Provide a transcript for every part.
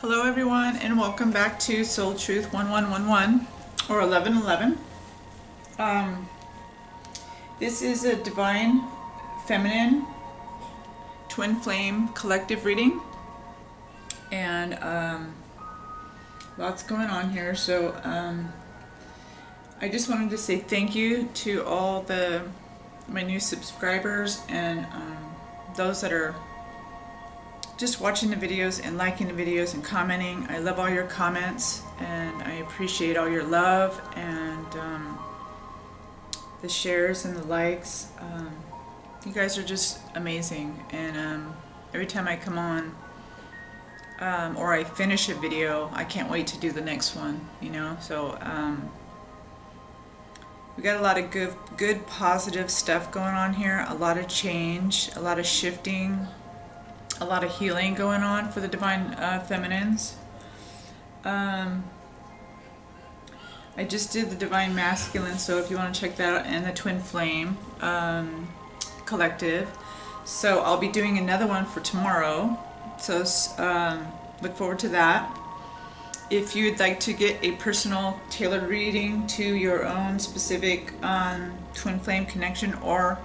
Hello everyone, and welcome back to Soul Truth 1111 or 1111. This is a divine feminine twin flame collective reading, and lots going on here. So I just wanted to say thank you to all my new subscribers and those that are just watching the videos and liking the videos and commenting. I love all your comments, and I appreciate all your love and the shares and the likes. You guys are just amazing, and every time I come on or I finish a video, I can't wait to do the next one, you know. So we got a lot of good positive stuff going on here, a lot of change, a lot of shifting, a lot of healing going on for the divine feminines. I just did the divine masculine, so if you want to check that out, and the twin flame collective. So I'll be doing another one for tomorrow, so look forward to that. If you'd like to get a personal tailored reading to your own specific twin flame connection, or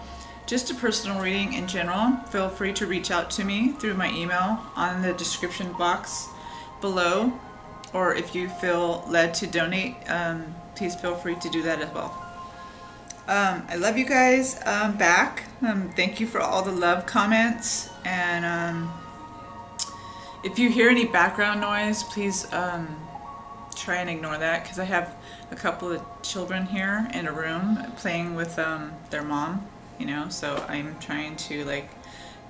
just a personal reading in general, feel free to reach out to me through my email on the description box below, or if you feel led to donate, please feel free to do that as well. I love you guys back. Thank you for all the love comments, and if you hear any background noise, please try and ignore that, because I have a couple of children here in a room playing with their mom. You know, so I'm trying to like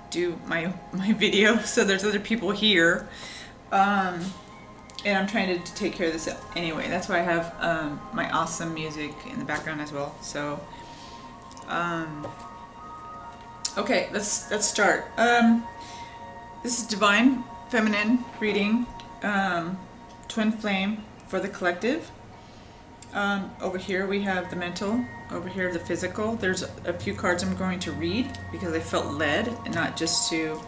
do my video, so there's other people here, and I'm trying to take care of this anyway. That's why I have my awesome music in the background as well. So okay, let's start. This is divine feminine reading, twin flame for the collective. Over here we have the mental, over here the physical. There's a few cards I'm going to read because I felt led, and not just to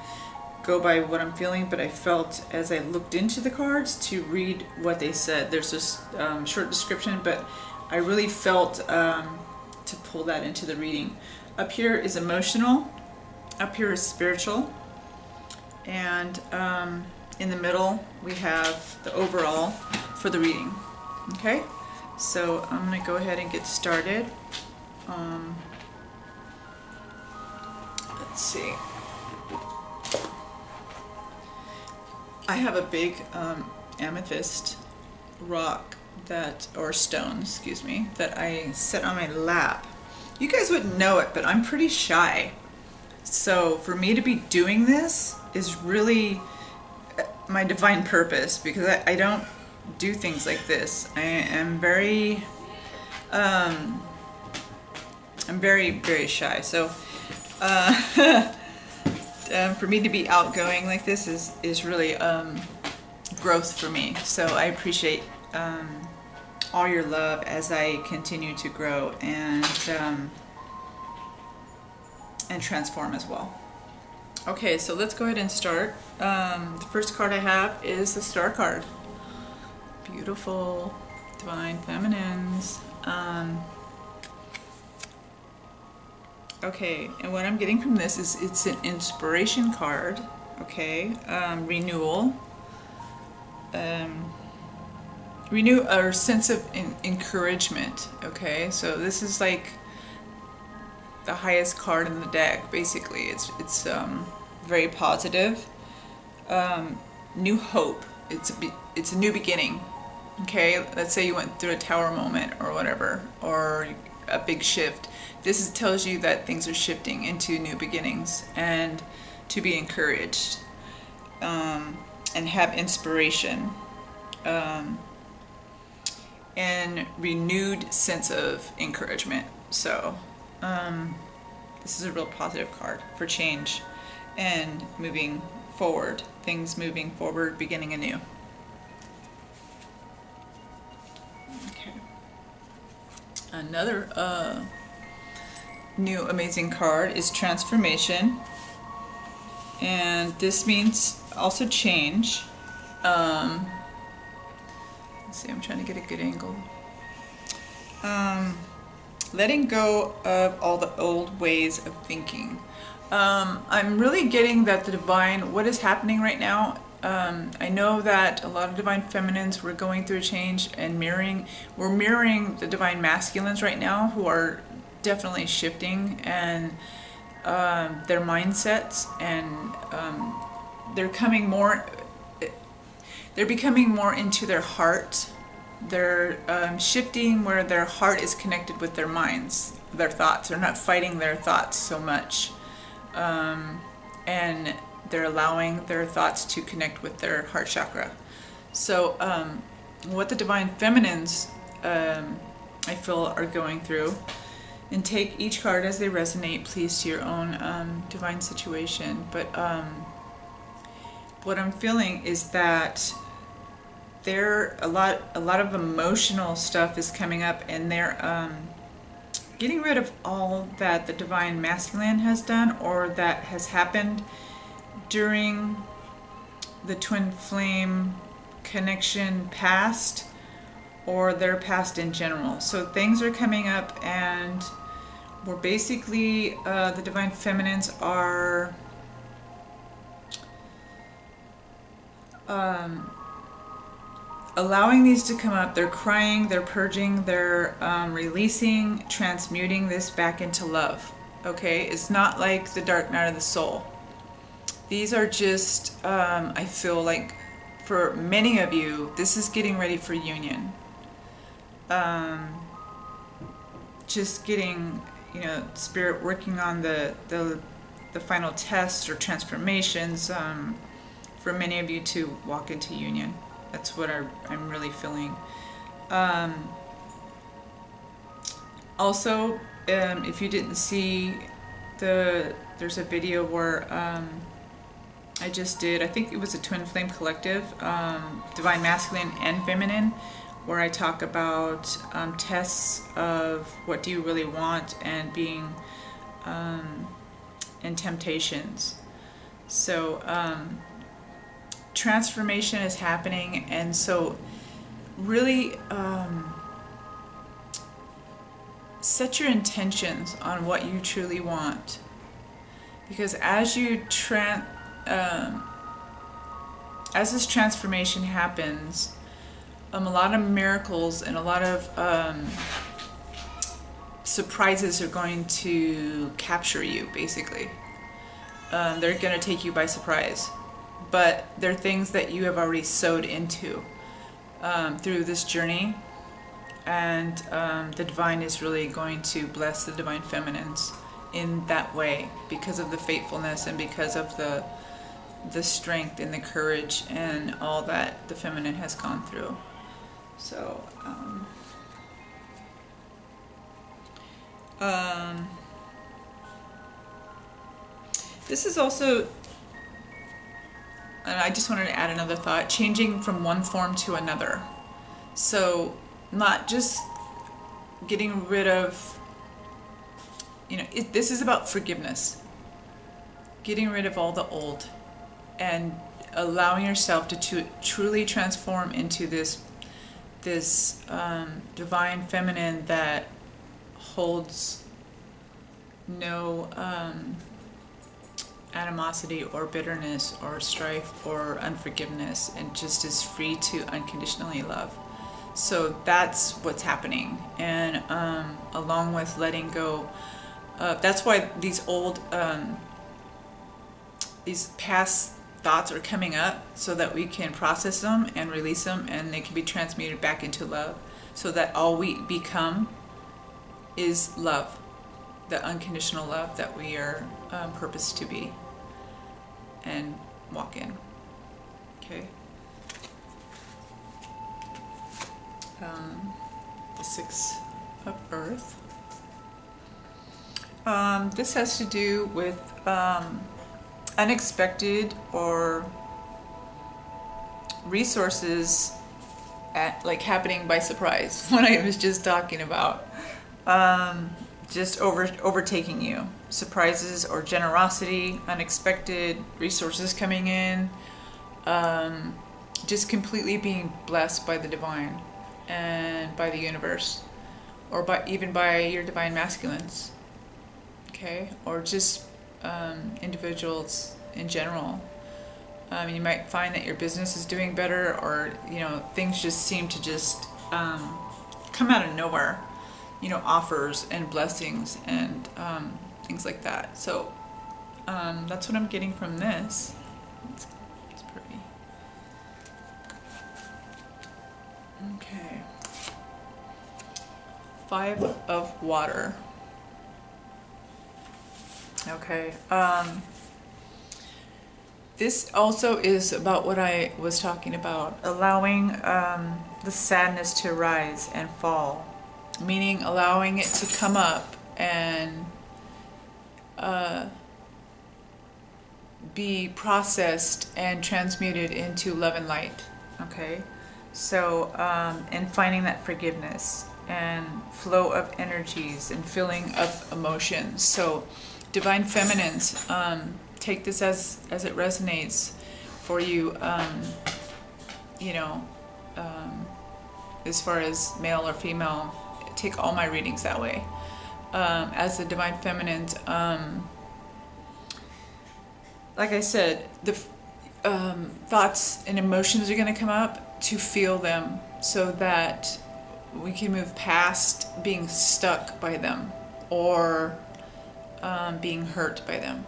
go by what I'm feeling, but I felt as I looked into the cards to read what they said. There's this short description, but I really felt to pull that into the reading. Up here is emotional, up here is spiritual, and in the middle we have the overall for the reading. Okay? So I'm going to go ahead and get started. Let's see. I have a big amethyst rock or stone, excuse me, that I set on my lap. You guys wouldn't know it, but I'm pretty shy. So for me to be doing this is really my divine purpose, because I don't do things like this. I am very very shy, so for me to be outgoing like this is really growth for me. So I appreciate all your love as I continue to grow and transform as well. Okay, so let's go ahead and start. The first card I have is the Star card. Beautiful divine feminines. Okay, and what I'm getting from this is it's an inspiration card. Okay, renewal, renew our sense of encouragement. Okay, so this is like the highest card in the deck. Basically, it's very positive. New hope. It's a new beginning. Okay, let's say you went through a tower moment or whatever, or a big shift. This tells you that things are shifting into new beginnings, and to be encouraged and have inspiration and renewed sense of encouragement. So this is a real positive card for change and moving forward, things moving forward, beginning anew. Another new amazing card is transformation, and this means also change. Let's see, I'm trying to get a good angle. Letting go of all the old ways of thinking. I'm really getting that the divine, what is happening right now, I know that a lot of divine feminines were going through a change and we're mirroring the divine masculines right now, who are definitely shifting, and their mindsets, and they're becoming more into their heart. They're shifting where their heart is connected with their minds, their thoughts. They're not fighting their thoughts so much. And they're allowing their thoughts to connect with their heart chakra. So what the divine feminines, I feel, are going through, and take each card as they resonate, please, to your own divine situation. But what I'm feeling is that a lot of emotional stuff is coming up, and they're getting rid of all that the divine masculine has done, or that has happened during the twin flame connection past, or their past in general. So things are coming up, and we're basically, the divine feminines are allowing these to come up. They're crying, they're purging, they're releasing, transmuting this back into love. Okay, it's not like the dark night of the soul. These are just, I feel like for many of you, this is getting ready for union. Just getting, you know, spirit working on the final tests or transformations, for many of you to walk into union. That's what I'm really feeling. Also, if you didn't see there's a video where I just did, I think it was a Twin Flame Collective, Divine Masculine and Feminine, where I talk about tests of what do you really want, and being and temptations. So transformation is happening, and so really set your intentions on what you truly want, because as you as this transformation happens, a lot of miracles and a lot of surprises are going to capture you, basically. They're going to take you by surprise. But they're things that you have already sowed into through this journey. And the divine is really going to bless the divine feminines in that way, because of the faithfulness and because of the strength and the courage and all that the feminine has gone through. So this is also, and I just wanted to add another thought, changing from one form to another. So not just getting rid of, you know, this is about forgiveness. Getting rid of all the old and allowing yourself to truly transform into this divine feminine that holds no animosity or bitterness or strife or unforgiveness, and just is free to unconditionally love. So that's what's happening. And along with letting go, that's why these old these past thoughts are coming up, so that we can process them and release them, and they can be transmuted back into love, so that all we become is love, the unconditional love that we are purposed to be and walk in. Okay. The Six of Earth. This has to do with unexpected or resources like happening by surprise. What I was just talking about, just overtaking you. Surprises or generosity, unexpected resources coming in, just completely being blessed by the divine and by the universe, or by even by your divine masculines, okay, or just individuals in general. You might find that your business is doing better, or things just seem to just come out of nowhere, offers and blessings and things like that. So that's what I'm getting from this. It's pretty. Okay. 5 of water. Okay. This also is about what I was talking about, allowing the sadness to rise and fall, meaning allowing it to come up and be processed and transmuted into love and light. Okay, so and finding that forgiveness and flow of energies and feeling of emotions. So divine feminines, take this as it resonates for you, as far as male or female. Take all my readings that way. As the divine feminines, like I said, the thoughts and emotions are going to come up, to feel them so that we can move past being stuck by them or being hurt by them.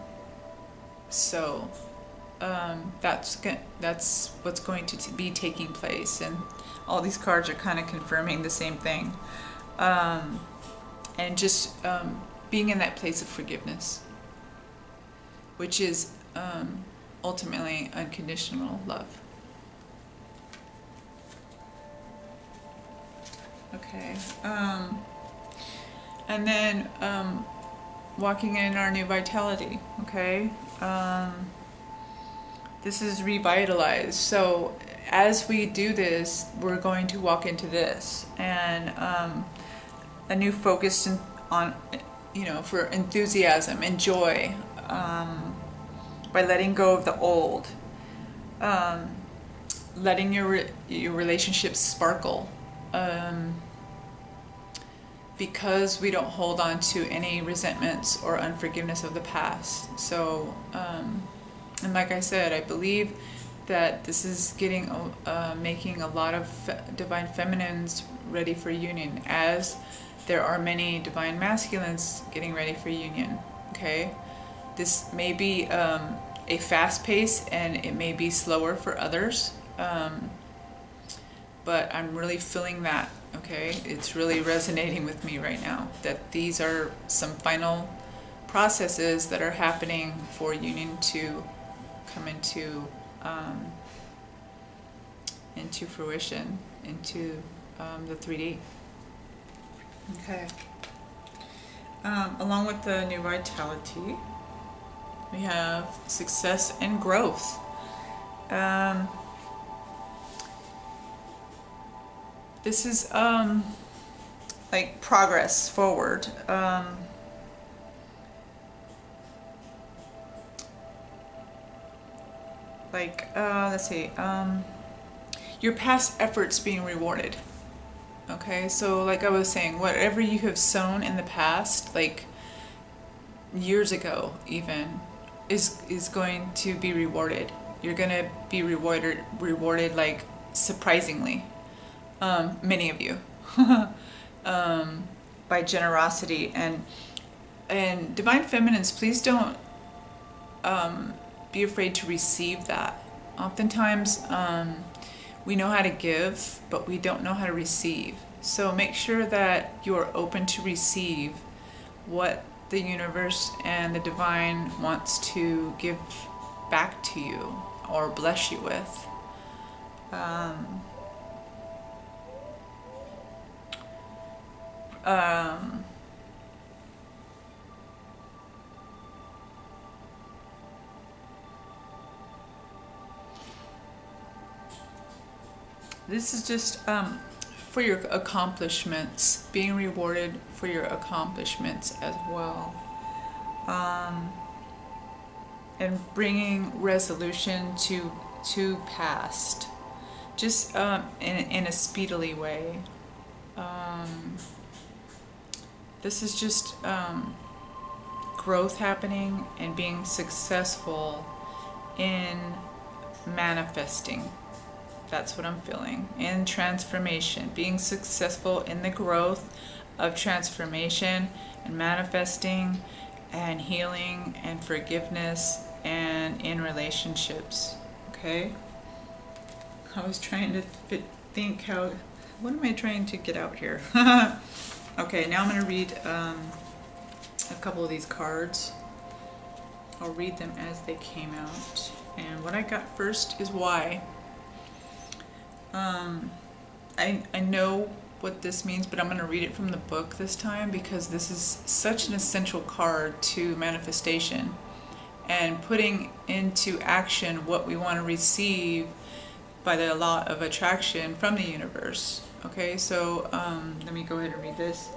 So that's what's going to be taking place, and all these cards are kind of confirming the same thing, and just being in that place of forgiveness, which is ultimately unconditional love. Okay, and then walking in our new vitality. Okay, this is revitalized. So as we do this, we're going to walk into this, and a new focus on, for enthusiasm and joy, by letting go of the old, letting your relationships sparkle, because we don't hold on to any resentments or unforgiveness of the past. So, and like I said, I believe that this is making a lot of divine feminines ready for union, as there are many divine masculines getting ready for union. Okay, this may be a fast pace, and it may be slower for others, but I'm really feeling that. Okay, it's really resonating with me right now that these are some final processes that are happening for union to come into fruition, into the 3D. Okay. Along with the new vitality, we have success and growth. This is like progress forward. Let's see, your past efforts being rewarded. Okay, so like I was saying, whatever you have sown in the past, like years ago even, is going to be rewarded. You're going to be rewarded like surprisingly. Many of you, by generosity and divine feminines. Please don't be afraid to receive that. Oftentimes, we know how to give, but we don't know how to receive. So make sure that you are open to receive what the universe and the divine wants to give back to you or bless you with. This is just for your accomplishments, being rewarded for your accomplishments as well, and bringing resolution to past. just in a speedily way. This is just growth happening and being successful in manifesting. That's what I'm feeling. In transformation, being successful in the growth of transformation and manifesting and healing and forgiveness and in relationships. Okay? I was trying to think how, what am I trying to get out here? Okay, now I'm going to read a couple of these cards. I'll read them as they came out. And what I got first is why. I know what this means, but I'm going to read it from the book this time because this is such an essential card to manifestation and putting into action what we want to receive by the law of attraction from the universe. Okay, so let me go ahead and read this.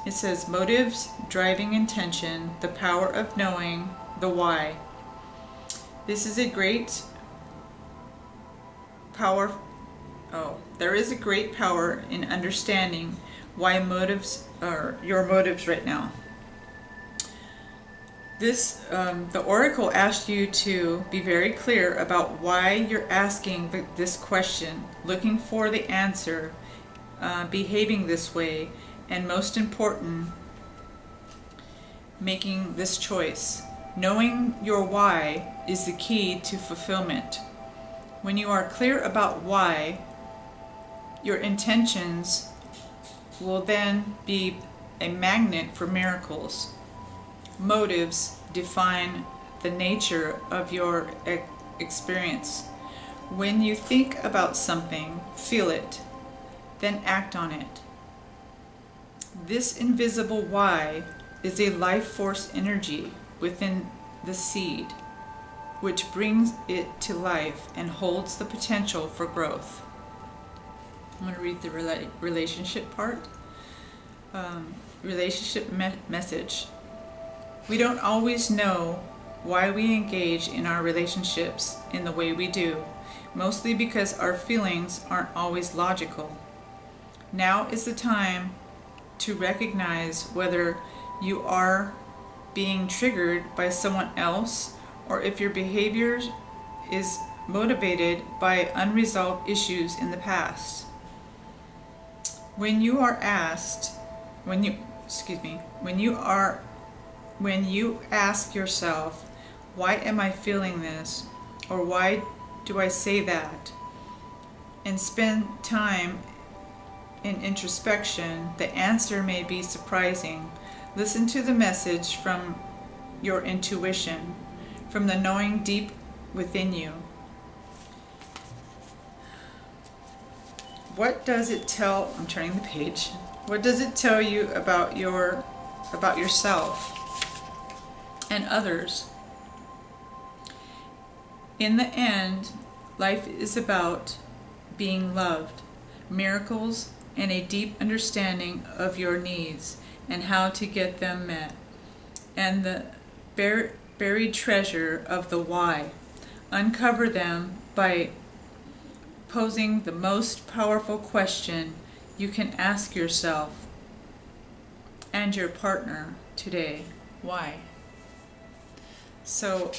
It says, motives, driving intention, the power of knowing, the why. This is a great power. There is a great power in understanding why motives are your motives right now. This, the Oracle asked you to be very clear about why you're asking this question, looking for the answer, behaving this way, and most important, making this choice. Knowing your why is the key to fulfillment. When you are clear about why, your intentions will then be a magnet for miracles. Motives define the nature of your experience. When you think about something, feel it, then act on it. This invisible why is a life force energy within the seed, which brings it to life and holds the potential for growth. I'm going to read the relationship part. Relationship message. We don't always know why we engage in our relationships in the way we do, mostly because our feelings aren't always logical. Now is the time to recognize whether you are being triggered by someone else or if your behavior is motivated by unresolved issues in the past. When you ask yourself, why am I feeling this? Or why do I say that? And spend time in introspection, the answer may be surprising. Listen to the message from your intuition, from the knowing deep within you. What does it tell? I'm turning the page. What does it tell you about yourself and others? In the end, life is about being loved, miracles, and a deep understanding of your needs and how to get them met, and the buried treasure of the why. Uncover them by posing the most powerful question you can ask yourself and your partner today. Why? So,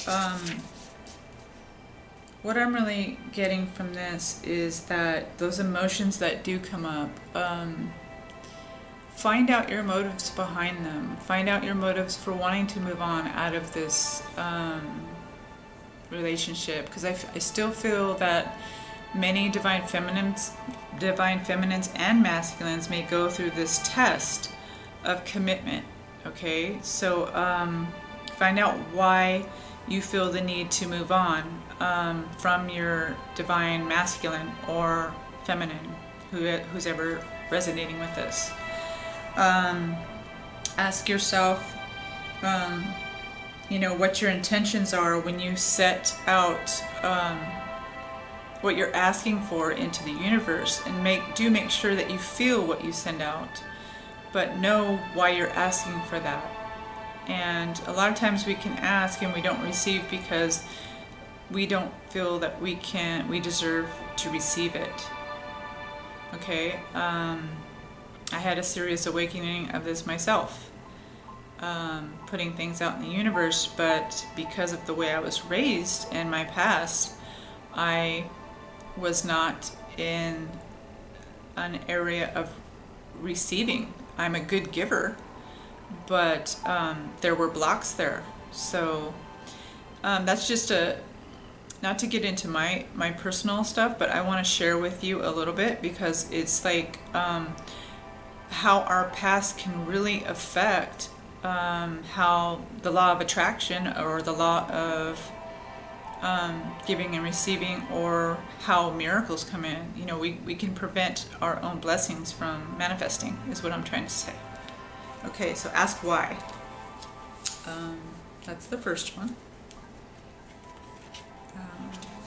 what I'm really getting from this is that those emotions that do come up, find out your motives behind them. Find out your motives for wanting to move on out of this relationship, because I still feel that many divine feminines and masculines may go through this test of commitment. Okay, so find out why you feel the need to move on from your divine masculine or feminine, who's ever resonating with this. Ask yourself, what your intentions are when you set out what you're asking for into the universe, and make sure that you feel what you send out, but know why you're asking for that. And a lot of times we can ask and we don't receive because we don't feel that we deserve to receive it. Okay, I had a serious awakening of this myself, putting things out in the universe, but because of the way I was raised in my past, I was not in an area of receiving. I'm a good giver, but there were blocks there. So that's just not to get into my personal stuff, but I want to share with you a little bit, because it's like how our past can really affect how the law of attraction, or the law of giving and receiving, or how miracles come in. You know, we can prevent our own blessings from manifesting, is what I'm trying to say. Okay, so ask why. That's the first one.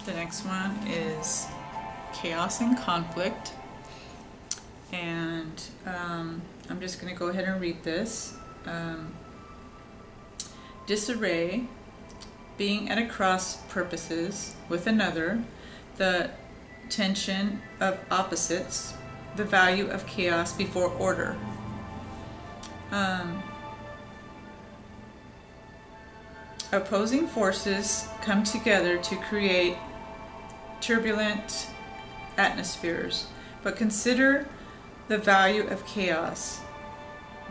The next one is chaos and conflict. And I'm just going to go ahead and read this. Disarray, being at a cross purposes with another, the tension of opposites, the value of chaos before order. Opposing forces come together to create turbulent atmospheres, but consider the value of chaos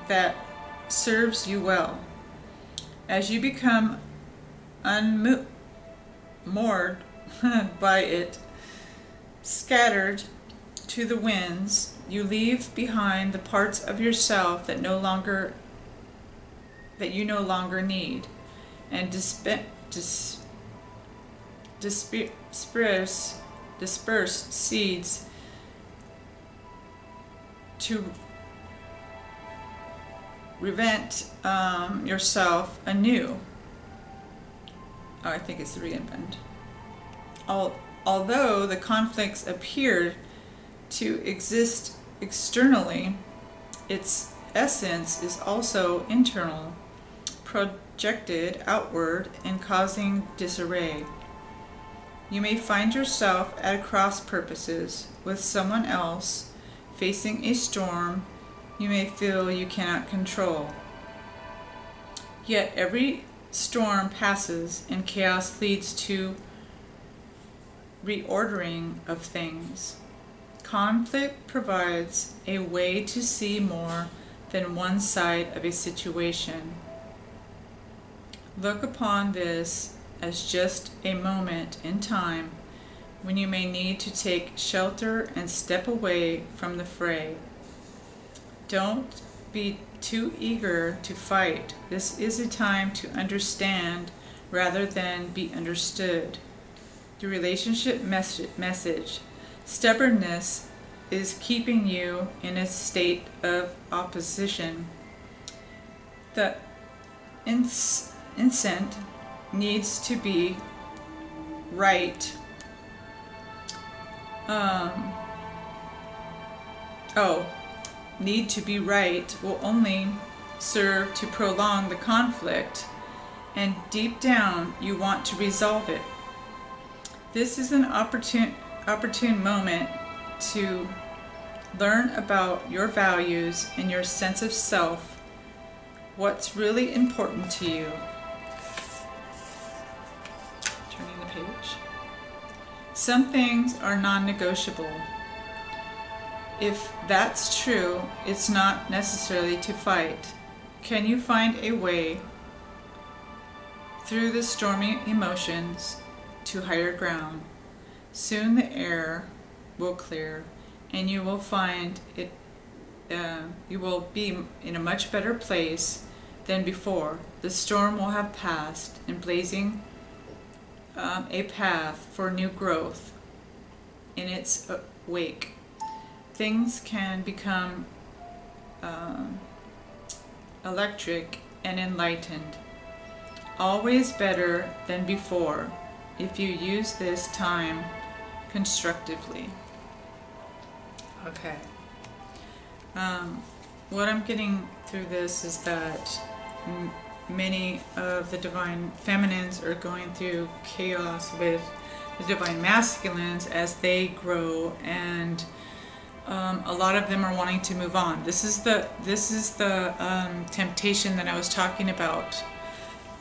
that serves you well. As you become unmoored by it, scattered to the winds, you leave behind the parts of yourself that you no longer need, and disperse seeds to reinvent yourself anew. Oh, I think it's reinvent. Although the conflicts appear to exist externally, its essence is also internal, projected outward and causing disarray. You may find yourself at cross purposes with someone else, facing a storm you may feel you cannot control. Yet every storm passes, and chaos leads to reordering of things. Conflict provides a way to see more than one side of a situation. Look upon this as just a moment in time when you may need to take shelter and step away from the fray. Don't be too eager to fight. This is a time to understand rather than be understood. The relationship message. Stubbornness is keeping you in a state of opposition. The incent needs to be right. Need to be right will only serve to prolong the conflict, and deep down you want to resolve it. This is an opportune moment to learn about your values and your sense of self, what's really important to you. Turning the page. Some things are non-negotiable. If that's true, it's not necessarily to fight. Can you find a way through the stormy emotions to higher ground? Soon the air will clear, and you will find it. You will be in a much better place than before. The storm will have passed, and blazing a path for new growth in its wake. Things can become electric and enlightened. Always better than before if you use this time constructively. Okay. What I'm getting through this is that many of the divine feminines are going through chaos with the divine masculines as they grow, and a lot of them are wanting to move on. This is the temptation that I was talking about,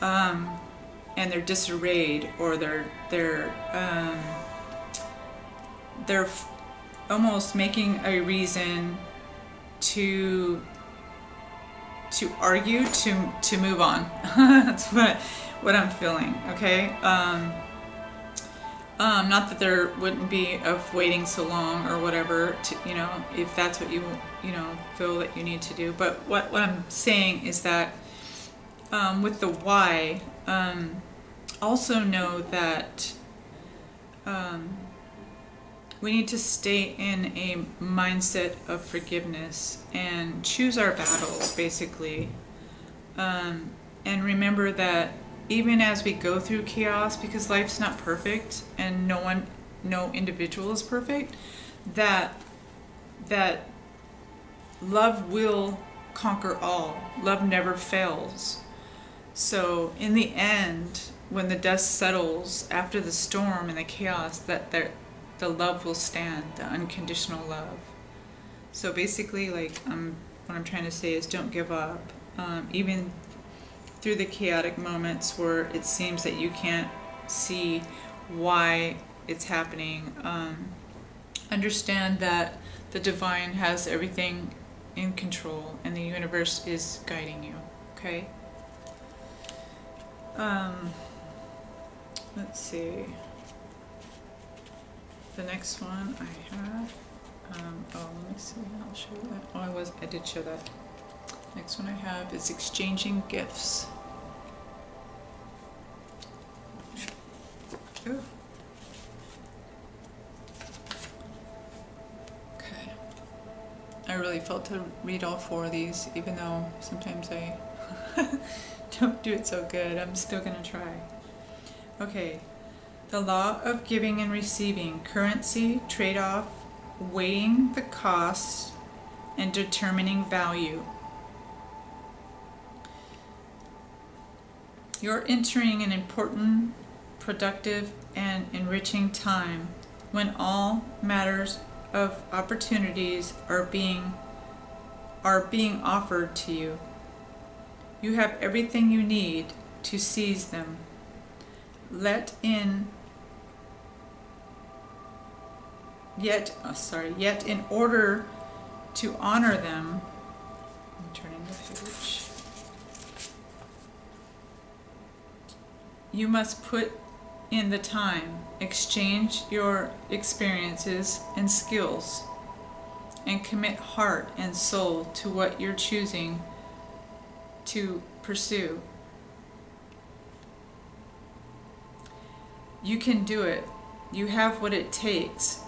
and they're disarrayed, or they're almost making a reason to argue to move on. That's what I'm feeling. Okay. Not that there wouldn't be of waiting so long or whatever, to, if that's what you feel that you need to do. But what I'm saying is that with the why, also know that we need to stay in a mindset of forgiveness and choose our battles, basically. And remember that even as we go through chaos, because life's not perfect and no individual is perfect, that love will conquer all. Love never fails. So in the end, when the dust settles after the storm and the chaos, that the love will stand, the unconditional love. So basically, like, what I'm trying to say is, don't give up. Even through the chaotic moments where it seems that you can't see why it's happening, understand that the divine has everything in control and the universe is guiding you. Okay? Let's see. The next one I have, let me see, I'll show you that. Oh, I did show that. Next one I have is exchanging gifts. Ooh. Okay. I really felt to read all four of these, even though sometimes I don't do it so good. I'm still gonna try. Okay. The law of giving and receiving, currency, trade-off, weighing the cost, and determining value. You're entering an important, productive, and enriching time when all matters of opportunities are being offered to you. You have everything you need to seize them. Yet in order to honor them, I'm turning the page, you must put in the time, exchange your experiences and skills, and commit heart and soul to what you're choosing to pursue. You can do it. You have what it takes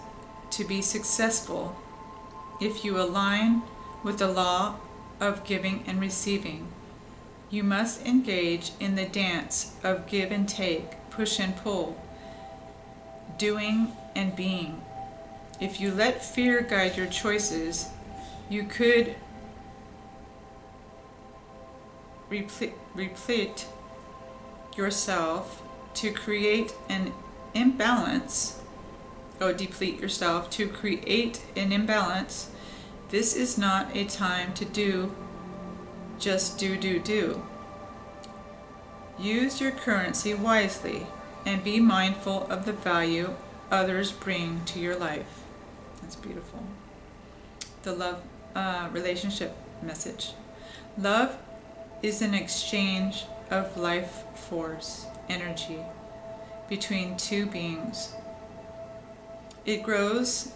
to be successful if you align with the law of giving and receiving. You must engage in the dance of give and take, push and pull, doing and being. If you let fear guide your choices, you could replete yourself to create an imbalance. Deplete yourself to create an imbalance. This is not a time to just do. Use your currency wisely and be mindful of the value others bring to your life. That's beautiful. The love relationship message. Love is an exchange of life force, energy, between two beings. It grows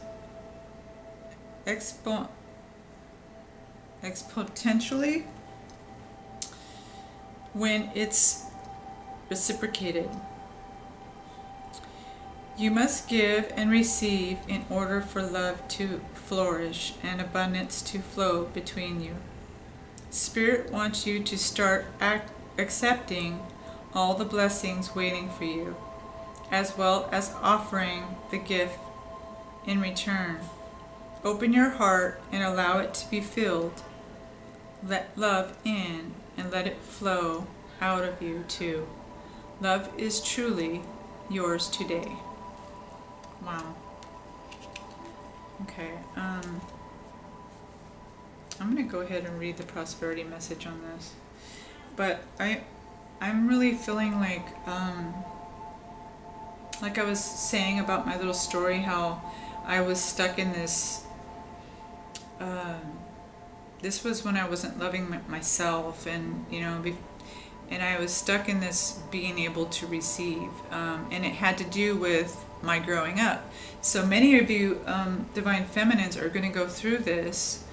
exponentially when it's reciprocated. You must give and receive in order for love to flourish and abundance to flow between you. Spirit wants you to start accepting all the blessings waiting for you, as well as offering the gift in return. Open your heart and allow it to be filled. Let love in and let it flow out of you too. Love is truly yours today. Wow. Okay. I'm going to go ahead and read the prosperity message on this. But I'm really feeling like I was saying about my little story, how I was stuck in this. This was when I wasn't loving myself, and and I was stuck in this being able to receive, and it had to do with my growing up. So many of you divine feminines are going to go through this,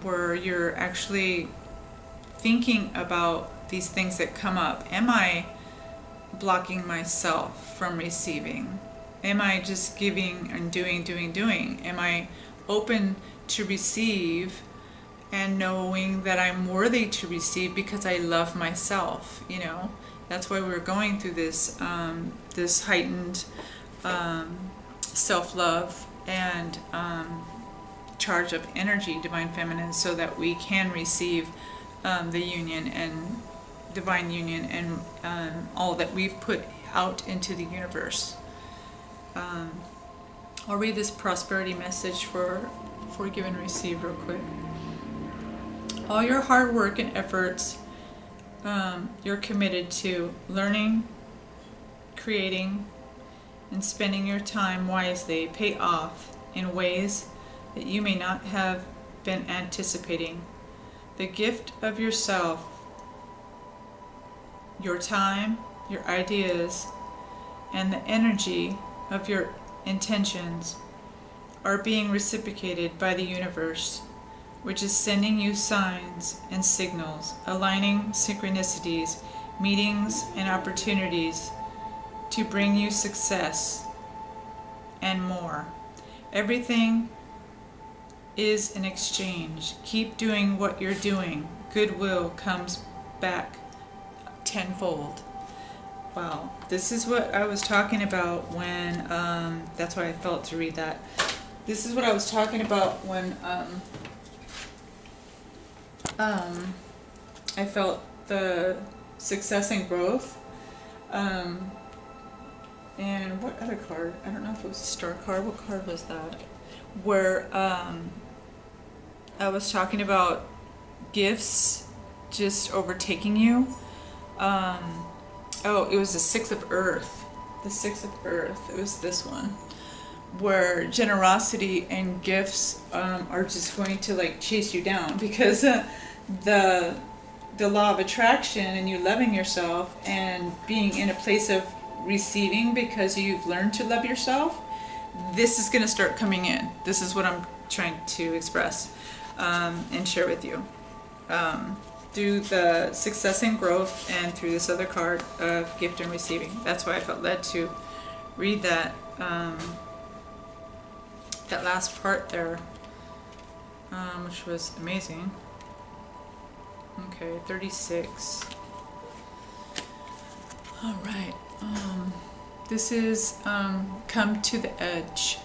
where you're actually thinking about these things that come up. Am I blocking myself from receiving? Am I just giving and doing? Am I open to receive and knowing that I'm worthy to receive because I love myself? That's why we're going through this this heightened self-love and charge of energy, divine feminine, so that we can receive the union and divine union and all that we've put out into the universe. I'll read this prosperity message for give and receive real quick. All your hard work and efforts you're committed to learning, creating, and spending your time wisely pay off in ways that you may not have been anticipating. The gift of yourself, your time, your ideas, and the energy of your intentions are being reciprocated by the universe, which is sending you signs and signals, aligning synchronicities, meetings, and opportunities to bring you success and more. Everything is an exchange. Keep doing what you're doing. Goodwill comes back tenfold. Wow, this is what I was talking about when, that's why I felt to read that. This is what I was talking about when I felt the success and growth. And what other card? I don't know if it was a star card. What card was that? Where I was talking about gifts just overtaking you. Oh, it was the Six of Earth. The Six of Earth. It was this one. Where generosity and gifts are just going to chase you down, because the law of attraction and you loving yourself and being in a place of receiving because you've learned to love yourself, this is going to start coming in. This is what I'm trying to express and share with you. Through the success and growth and through this other card of gift and receiving. That's why I felt led to read that that last part there, which was amazing. Okay, 36. All right. This is come to the edge.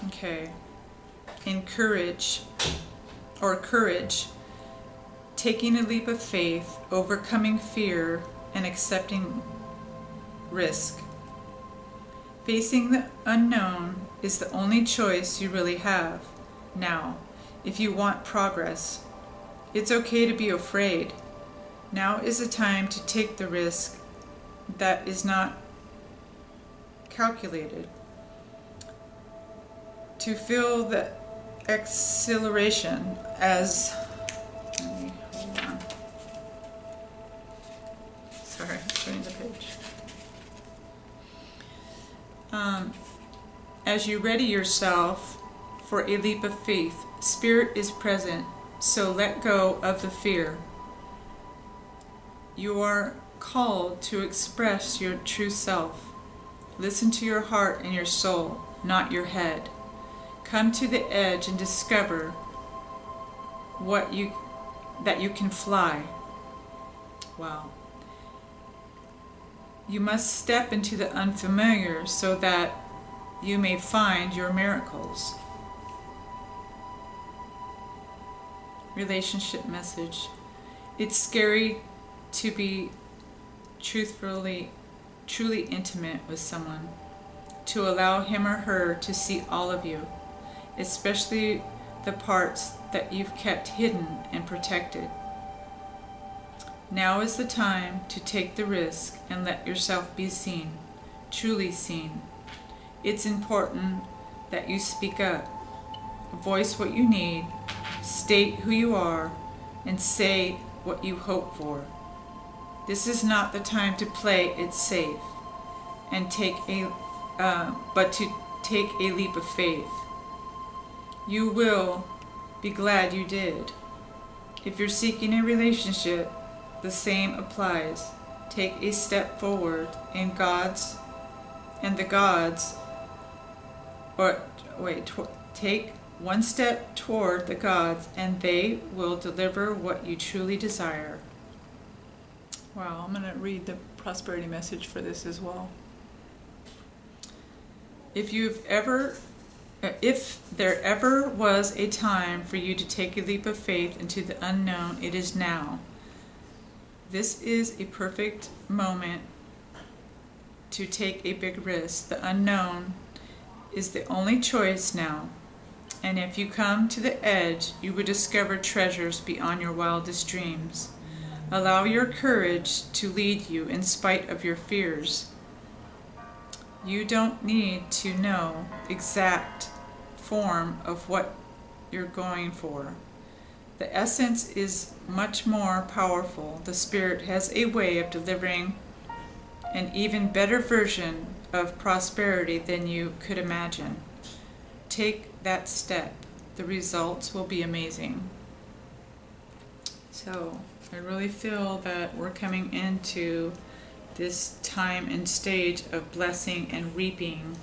Okay. Encourage, or courage, taking a leap of faith, overcoming fear, and accepting risk. Facing the unknown is the only choice you really have now if you want progress. It's okay to be afraid. Now is the time to take the risk that is not calculated. To feel the exhilaration as... hold on. Sorry, I'm turning the page. As you ready yourself for a leap of faith, Spirit is present, so let go of the fear. You are called to express your true self. Listen to your heart and your soul, not your head. Come to the edge and discover that you can fly. Wow. You must step into the unfamiliar so that you may find your miracles. Relationship message. It's scary to be truly intimate with someone, to allow him or her to see all of you, especially the parts that you've kept hidden and protected. Now is the time to take the risk and let yourself be seen, truly seen. It's important that you speak up, voice what you need, state who you are, and say what you hope for. This is not the time to play it safe and but to take a leap of faith. You will be glad you did. If you're seeking a relationship, the same applies. Take a step forward and take one step toward the gods, and they will deliver what you truly desire. Wow, I'm going to read the prosperity message for this as well. If there ever was a time for you to take a leap of faith into the unknown, it is now. This is a perfect moment to take a big risk. The unknown is the only choice now. And if you come to the edge, you will discover treasures beyond your wildest dreams. Allow your courage to lead you in spite of your fears. You don't need to know the exact form of what you're going for. The essence is much more powerful. The Spirit has a way of delivering an even better version of prosperity than you could imagine. Take that step. The results will be amazing. So, I really feel that we're coming into this time and stage of blessing and reaping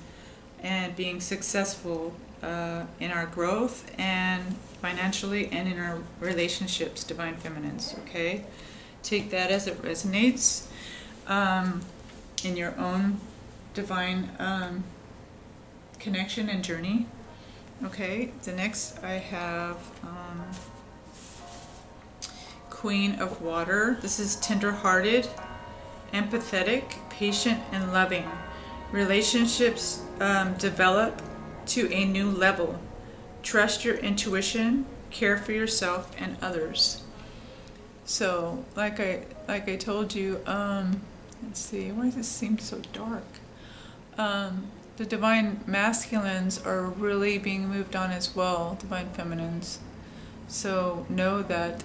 and being successful in our growth and financially and in our relationships, Divine Feminines, okay? Take that as it resonates in your own divine connection and journey. Okay, the next I have Queen of Water. This is tender-hearted, empathetic, patient, and loving. Relationships develop to a new level. Trust your intuition, care for yourself and others. So, like I told you, let's see, why does this seem so dark? The Divine Masculines are really being moved on as well, Divine Feminines. So know that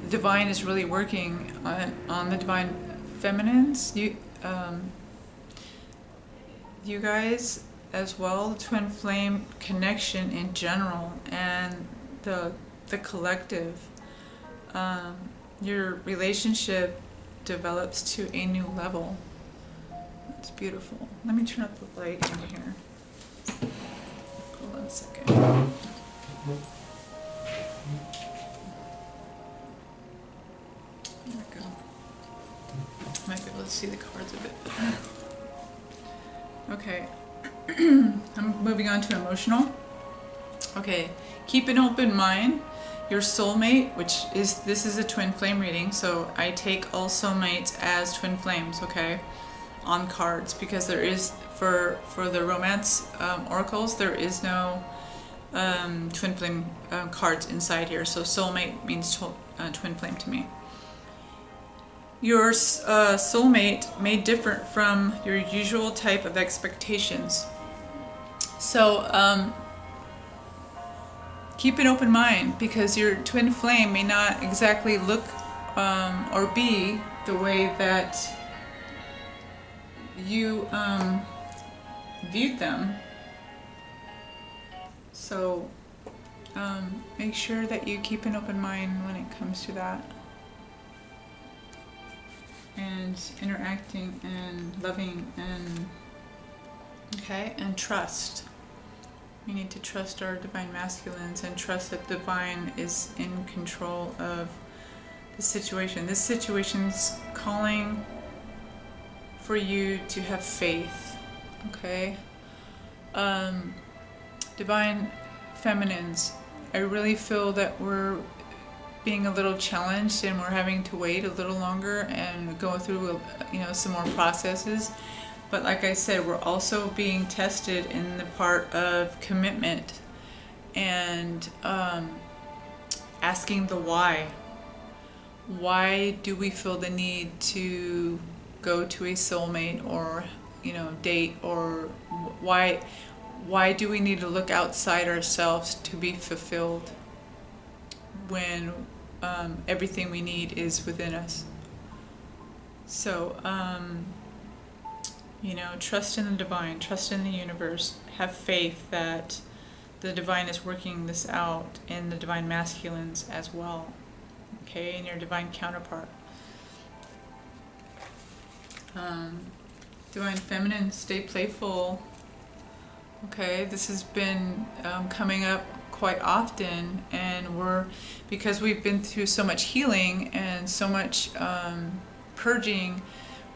the Divine is really working on the Divine Feminines. You guys as well, the Twin Flame connection in general, and the collective. Your relationship develops to a new level. It's beautiful. Let me turn up the light in here. Hold on a second. There we go. Might be able to see the cards a bit better. Okay. I'm moving on to emotional. Okay. Keep an open mind. Your soulmate, this is a twin flame reading, so I take all soulmates as twin flames, okay, on cards, because there is, for the romance oracles, there is no twin flame cards inside here, so soulmate means twin flame to me. Your soulmate may differ from your usual type of expectations. So, keep an open mind, because your twin flame may not exactly look or be the way that you viewed them. So make sure that you keep an open mind when it comes to that. And interacting and loving and trust. We need to trust our Divine Masculines and trust that Divine is in control of the situation. This situation's calling for you to have faith, okay? Divine Feminines, I really feel that we're being a little challenged, and we're having to wait a little longer and go through, you know, some more processes. But like I said, we're also being tested in the part of commitment and asking the why. Why do we feel the need to go to a soulmate, or, you know, date, or why do we need to look outside ourselves to be fulfilled when everything we need is within us? So, you know, trust in the divine, trust in the universe, have faith that the divine is working this out in the divine masculines as well, okay, and your divine counterpart. Divine feminine, stay playful. Okay, this has been coming up quite often, and because we've been through so much healing and so much purging,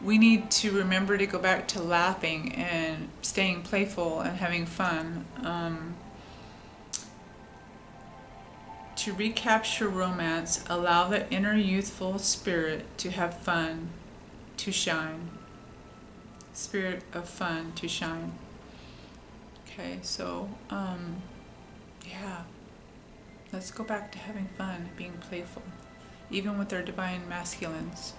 we need to remember to go back to laughing and staying playful and having fun. To recapture romance, allow the inner youthful spirit to have fun, to shine. Spirit of fun to shine. Okay, so, yeah. Let's go back to having fun, being playful, even with our divine masculines.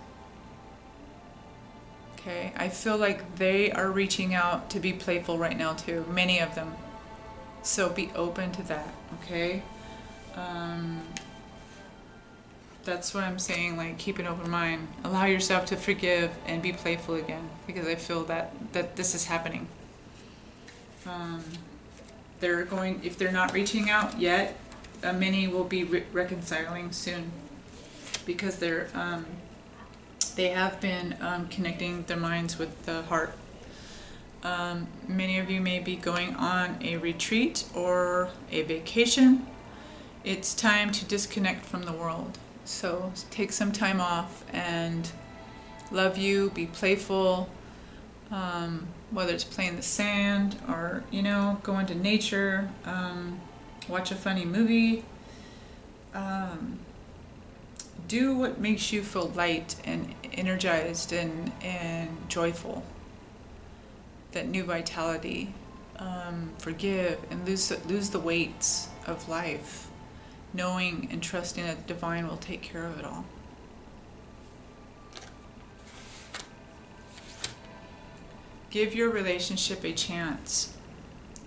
Okay, I feel like they are reaching out to be playful right now too, many of them. So be open to that, okay? That's what I'm saying, like, keep an open mind. Allow yourself to forgive and be playful again, because I feel that this is happening. They're going, if they're not reaching out yet, many will be reconciling soon, because they have been connecting their minds with the heart. Many of you may be going on a retreat or a vacation. It's time to disconnect from the world. So take some time off and love you, be playful, whether it's play in the sand or, you know, go into nature, watch a funny movie. Do what makes you feel light and energized and joyful. That new vitality. Forgive and lose the weights of life, knowing and trusting that the divine will take care of it all. Give your relationship a chance.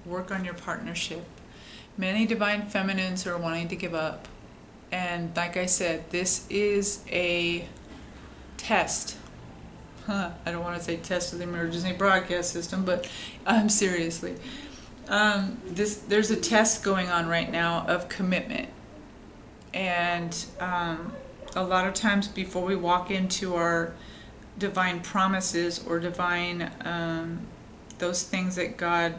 Work on your partnership. Many divine feminines are wanting to give up. And like I said, this is a test. I don't want to say test of the emergency broadcast system, but seriously. There's a test going on right now of commitment. And a lot of times before we walk into our divine promises or divine, those things that God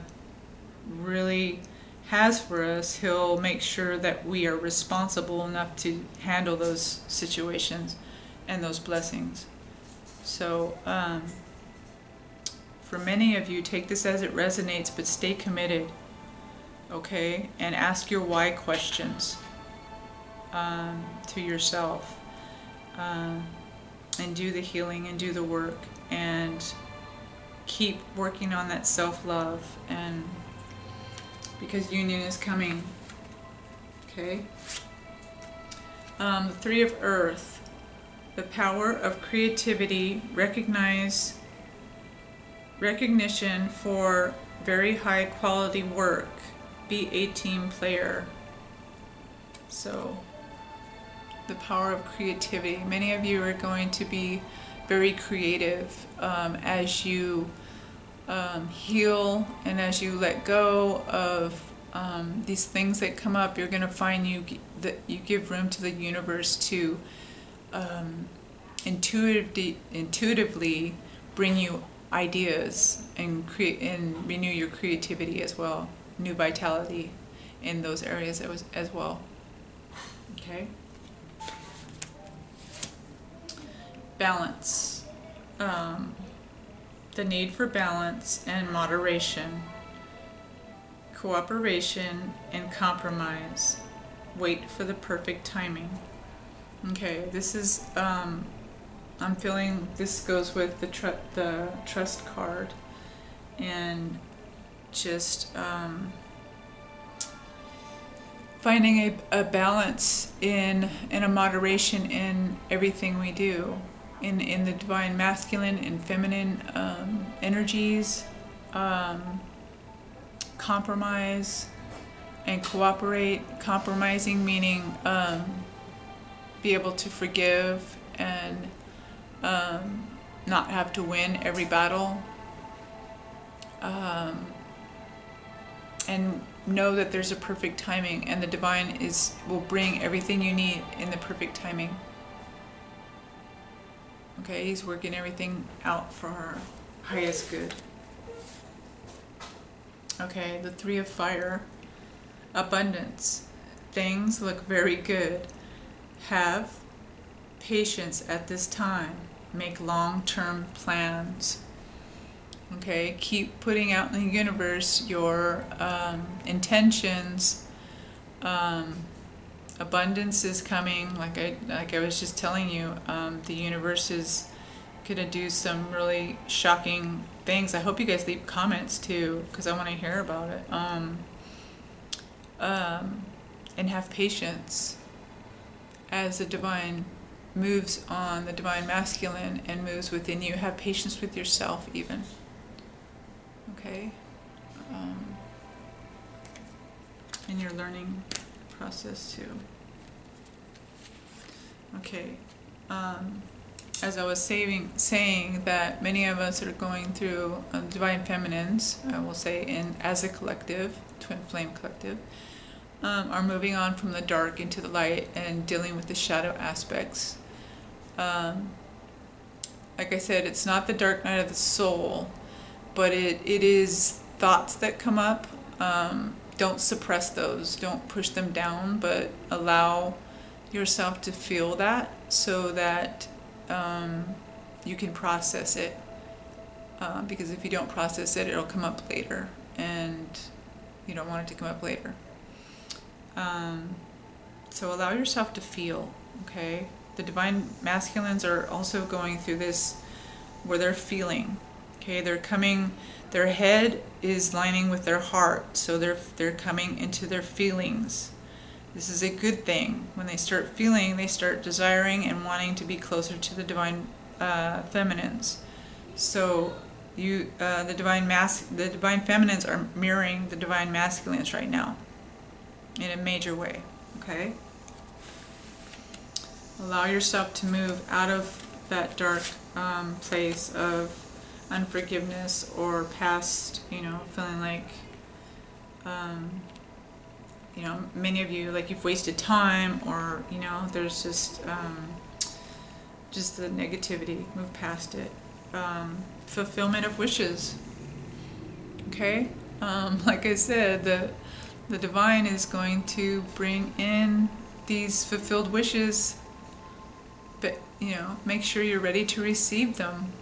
really has for us, He'll make sure that we are responsible enough to handle those situations and those blessings. So for many of you, take this as it resonates, but stay committed, okay? And ask your why questions to yourself, and do the healing and do the work, and keep working on that self-love, and because union is coming, okay? The Three of Earth, the power of creativity, recognition for very high quality work, be a team player. So the power of creativity. Many of you are going to be very creative as you heal and as you let go of these things that come up. You're going to find that you give room to the universe to intuitively bring you ideas and create and renew your creativity as well, new vitality in those areas as well. Okay. Balance. The need for balance and moderation, cooperation and compromise. Wait for the perfect timing. Okay, this is, I'm feeling this goes with the trust card, and just finding a balance in a moderation in everything we do, in the divine masculine and feminine energies, compromise and cooperate. Compromising meaning be able to forgive and not have to win every battle, and know that there's a perfect timing, and the divine will bring everything you need in the perfect timing. Okay, he's working everything out for our highest good. Okay, the Three of Fire. Abundance. Things look very good. Have patience at this time. Make long-term plans. Okay, keep putting out in the universe your intentions. Abundance is coming. Like I was just telling you, the universe is gonna do some really shocking things. I hope you guys leave comments too, because I want to hear about it. And have patience as the divine moves on, the divine masculine, and moves within you. Have patience with yourself even. Okay? In your learning process too. Okay. As I was saying that many of us are going through divine feminines, I will say, as a collective, twin flame collective, are moving on from the dark into the light and dealing with the shadow aspects. Like I said, it's not the dark night of the soul, but it is thoughts that come up. Don't suppress those, don't push them down, but allow yourself to feel that, so that you can process it, because if you don't process it, it'll come up later, and you don't want it to come up later. So allow yourself to feel, okay? The divine masculines are also going through this where they're feeling, okay? They're coming, their head is lining with their heart, so they're coming into their feelings. This is a good thing. When they start feeling, they start desiring and wanting to be closer to the divine feminines. So the divine feminines are mirroring the divine masculines right now in a major way. Okay? Allow yourself to move out of that dark place of unforgiveness or past, feeling like, many of you, like you've wasted time, or, there's just the negativity. Move past it. Fulfillment of wishes. Okay? Like I said, the divine is going to bring in these fulfilled wishes, but, make sure you're ready to receive them.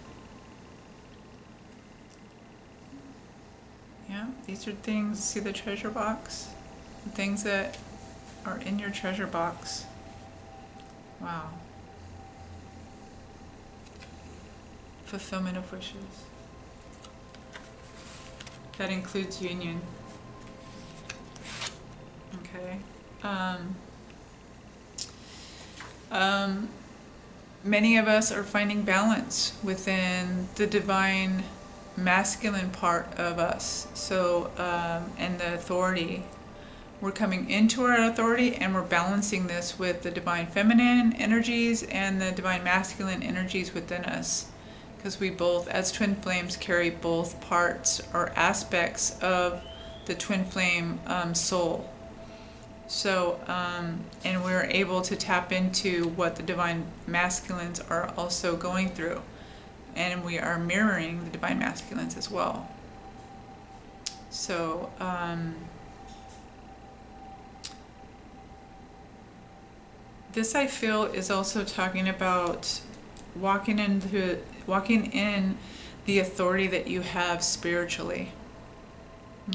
Yeah, these are things, see the treasure box? The things that are in your treasure box. Wow. Fulfillment of wishes. That includes union. Okay. Many of us are finding balance within the divine masculine part of us. So, and the authority. We're coming into our authority, and we're balancing this with the divine feminine energies and the divine masculine energies within us. Because we both, as twin flames, carry both parts or aspects of the twin flame soul. So, and we're able to tap into what the divine masculines are also going through. And we are mirroring the divine masculines as well. So, this, I feel, is also talking about walking in the authority that you have spiritually.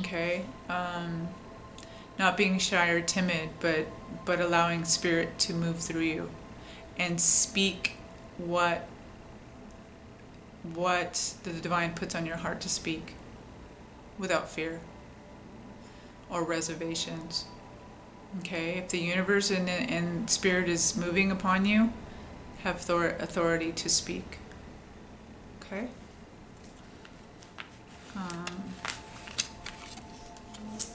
Okay? Not being shy or timid, but allowing spirit to move through you. and speak what the divine puts on your heart to speak without fear or reservations. Okay, if the universe and spirit is moving upon you, have authority to speak. Okay.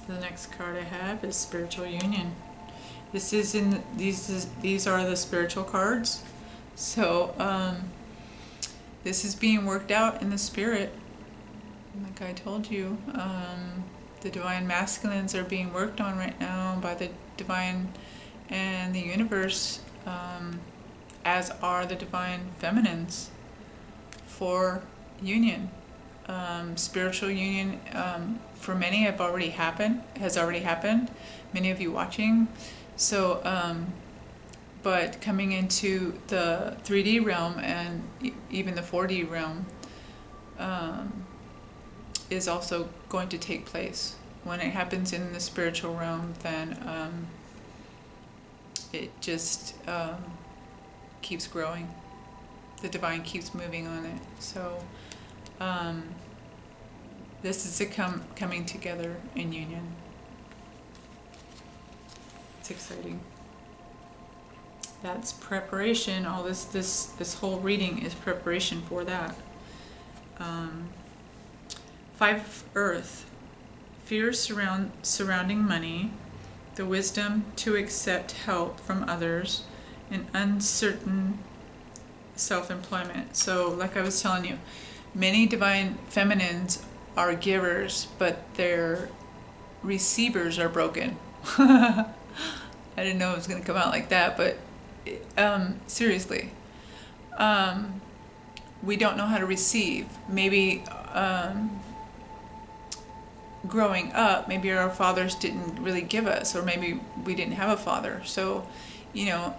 The next card I have is spiritual union. These are the spiritual cards. So this is being worked out in the spirit. Like I told you, the divine masculines are being worked on right now by the divine and the universe, as are the divine feminines for union. Spiritual union for many has already happened. Many of you watching. So, but coming into the 3D realm and even the 4D realm is also going to take place. When it happens in the spiritual realm, then it just keeps growing. The divine keeps moving on it. So this is coming together in union. It's exciting. That's preparation. All this whole reading is preparation for that. 5 of Earth. Fears surrounding money, the wisdom to accept help from others, and uncertain self-employment. So, like I was telling you, many divine feminines are givers, but their receivers are broken. I didn't know it was going to come out like that, but seriously, we don't know how to receive. Maybe growing up, maybe our fathers didn't really give us, or maybe we didn't have a father. So, you know,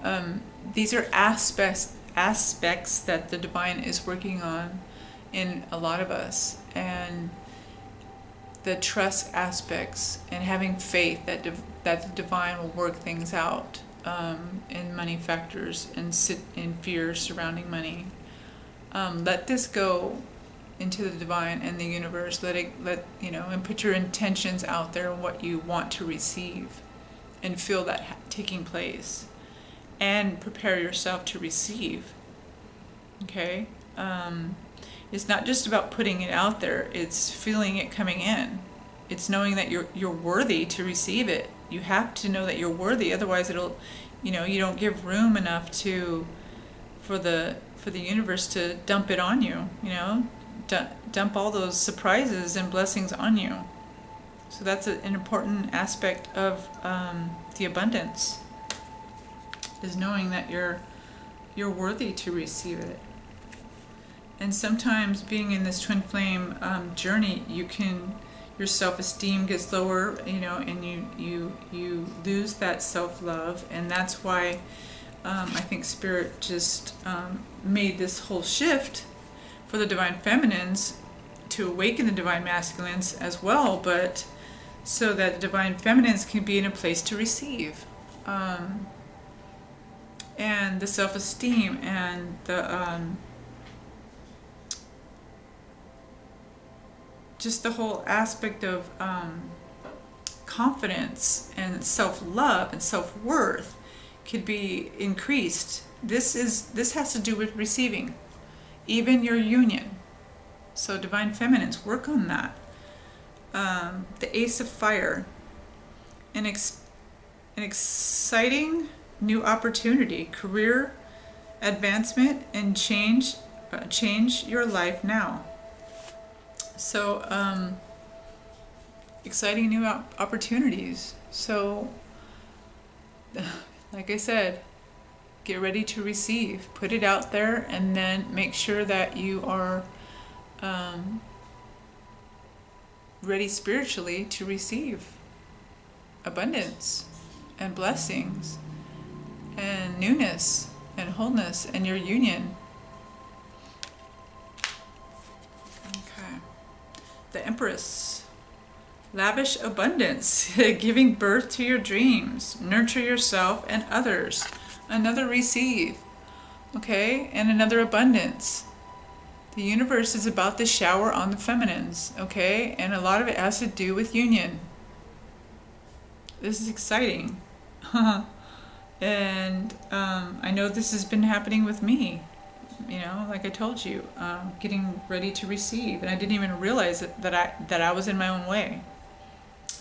these are aspects that the divine is working on in a lot of us, and the trust aspects and having faith that the divine will work things out in money factors and in fears surrounding money. Let this go into the divine and the universe. Let you know, and put your intentions out there, what you want to receive, and feel that taking place, and prepare yourself to receive. Okay. It's not just about putting it out there, it's feeling it coming in. It's knowing that you're worthy to receive it. You have to know that you're worthy, otherwise it'll, you know, you don't give room enough for the universe to dump it on you, you know, dump all those surprises and blessings on you. So that's an important aspect of the abundance, is knowing that you're worthy to receive it. And sometimes being in this twin flame journey, your self-esteem gets lower, you know, and you lose that self-love, and that's why I think Spirit just made this whole shift for the divine feminines to awaken the divine masculines as well, but so that the divine feminines can be in a place to receive, and the self-esteem and the just the whole aspect of confidence and self-love and self-worth could be increased. This has to do with receiving, even your union. So divine feminines, work on that. The Ace of Fire, an exciting new opportunity, career advancement, and change your life now. So exciting new opportunities. So like I said, get ready to receive, put it out there, and then make sure that you are ready spiritually to receive abundance and blessings and newness and wholeness and your union. Okay. The Empress. Lavish abundance, giving birth to your dreams. Nurture yourself and others. Another receive. okay? And another abundance. The universe is about to shower on the feminines, okay? And a lot of it has to do with union. This is exciting. And I know this has been happening with me. You know, like I told you, getting ready to receive. And I didn't even realize that I was in my own way.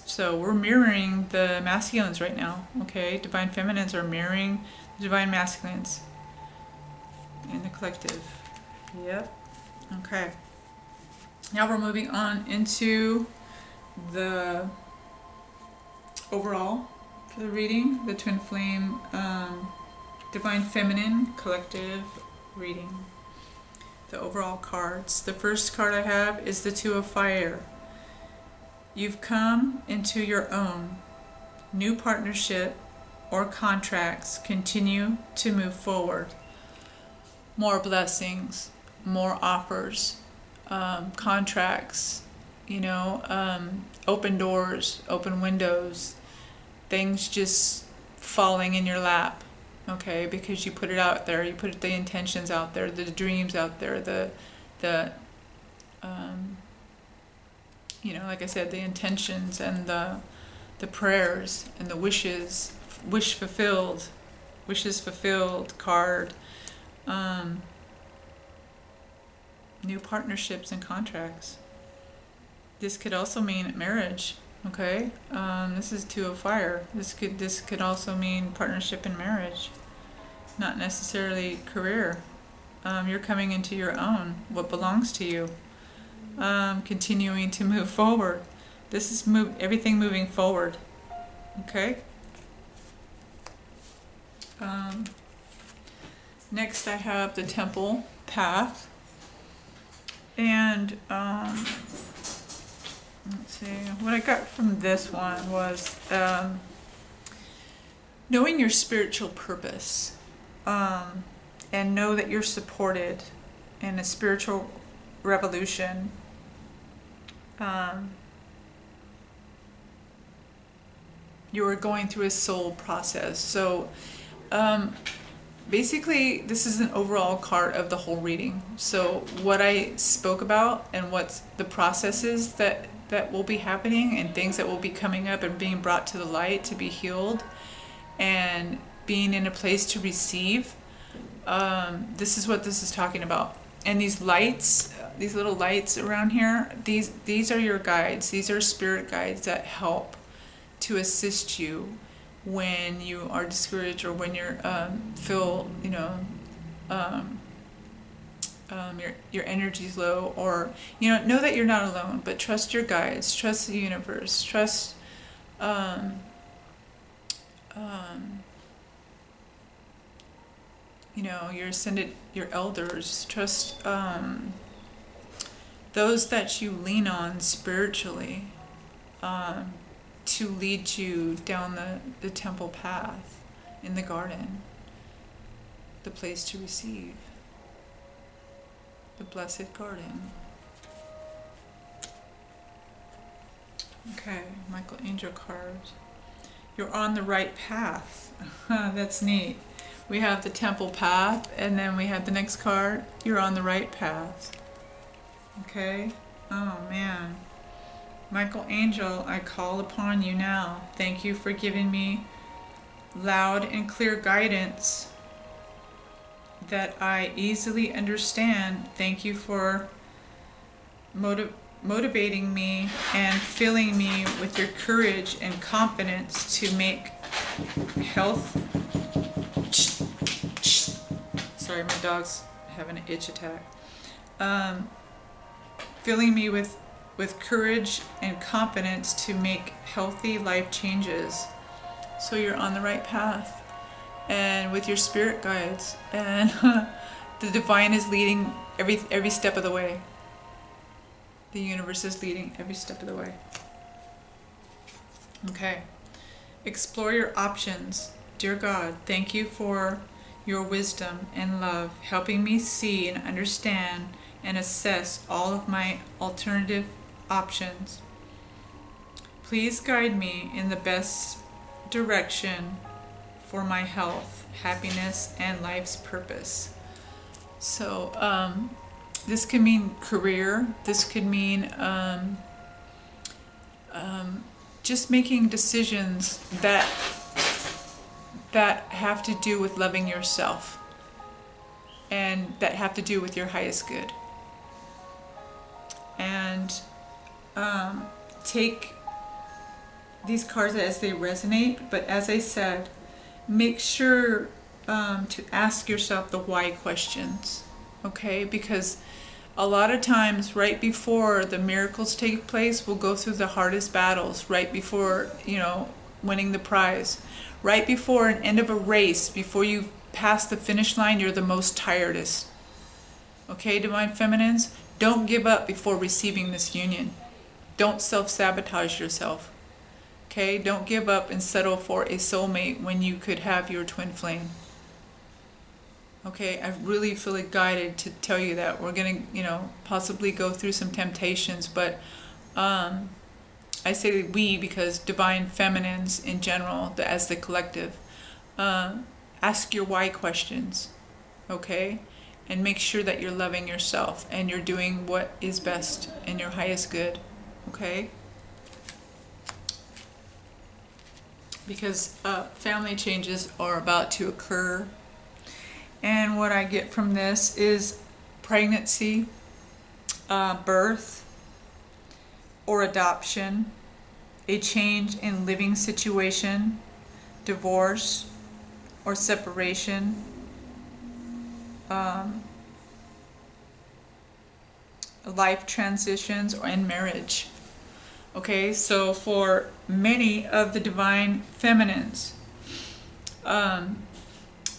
So we're mirroring the masculines right now, okay? Divine feminines are mirroring the divine masculines in the collective. Yep. Okay. Now we're moving on into the overall for the reading, the Twin Flame Divine Feminine Collective reading. The overall cards. The first card I have is the Two of Fire. You've come into your own. New partnership or contracts continue to move forward. More blessings, more offers, contracts, you know, open doors, open windows, things just falling in your lap, okay, because you put it out there, you put the intentions out there, the dreams out there, the you know, like I said, the intentions and the prayers and the wishes fulfilled card. New partnerships and contracts. This could also mean marriage, okay? This is Two of Fire. This could also mean partnership and marriage, not necessarily career. You're coming into your own, what belongs to you. Continuing to move forward. This is everything moving forward, okay? Next I have the Temple Path. And let's see, what I got from this one was knowing your spiritual purpose, and know that you're supported in a spiritual revolution. You are going through a soul process. So basically, this is an overall card of the whole reading. So what I spoke about and what's the processes that will be happening and things that will be coming up and being brought to the light to be healed and being in a place to receive, this is what this is talking about. And these lights, these little lights around here, these are your guides. These are spirit guides that help to assist you when you are discouraged or when you're feel, you know, your energy's low, or you know that you're not alone, but trust your guides, trust the universe, trust you know, your ascended, your elders, trust those that you lean on spiritually, to lead you down the temple path in the garden, the place to receive, the blessed garden. Okay, Michael Angel card. You're on the right path. That's neat. We have the temple path, and then we have the next card. You're on the right path. Okay? Oh man. Michael Angel, I call upon you now. Thank you for giving me loud and clear guidance that I easily understand. Thank you for motivating me and filling me with your courage and confidence to make health. Sorry, my dog's having an itch attack. Filling me with courage and confidence to make healthy life changes. So you're on the right path, and with your spirit guides, and the divine is leading every step of the way. The universe is leading every step of the way. Okay. Explore your options. Dear God, thank you for your wisdom and love, helping me see and understand and assess all of my alternative options. Please guide me in the best direction for my health, happiness, and life's purpose. So this could mean career. This could mean just making decisions that have to do with loving yourself and that have to do with your highest good. And take these cards as they resonate, but as I said, make sure to ask yourself the why questions, okay? Because a lot of times right before the miracles take place, we'll go through the hardest battles right before, you know, winning the prize. Right before an end of a race, before you pass the finish line, you're the most tiredest. Okay, Divine Feminines? Don't give up before receiving this union. Don't self-sabotage yourself. Okay, don't give up and settle for a soulmate when you could have your twin flame. Okay, I really feel guided to tell you that. We're going to, you know, possibly go through some temptations, but I say we because Divine Feminines in general, as the collective, ask your why questions, okay? And make sure that you're loving yourself and you're doing what is best and your highest good, okay? Because family changes are about to occur. And what I get from this is pregnancy, birth, or adoption, a change in living situation, divorce, or separation, life transitions, or in marriage. Okay, so for many of the Divine Feminines,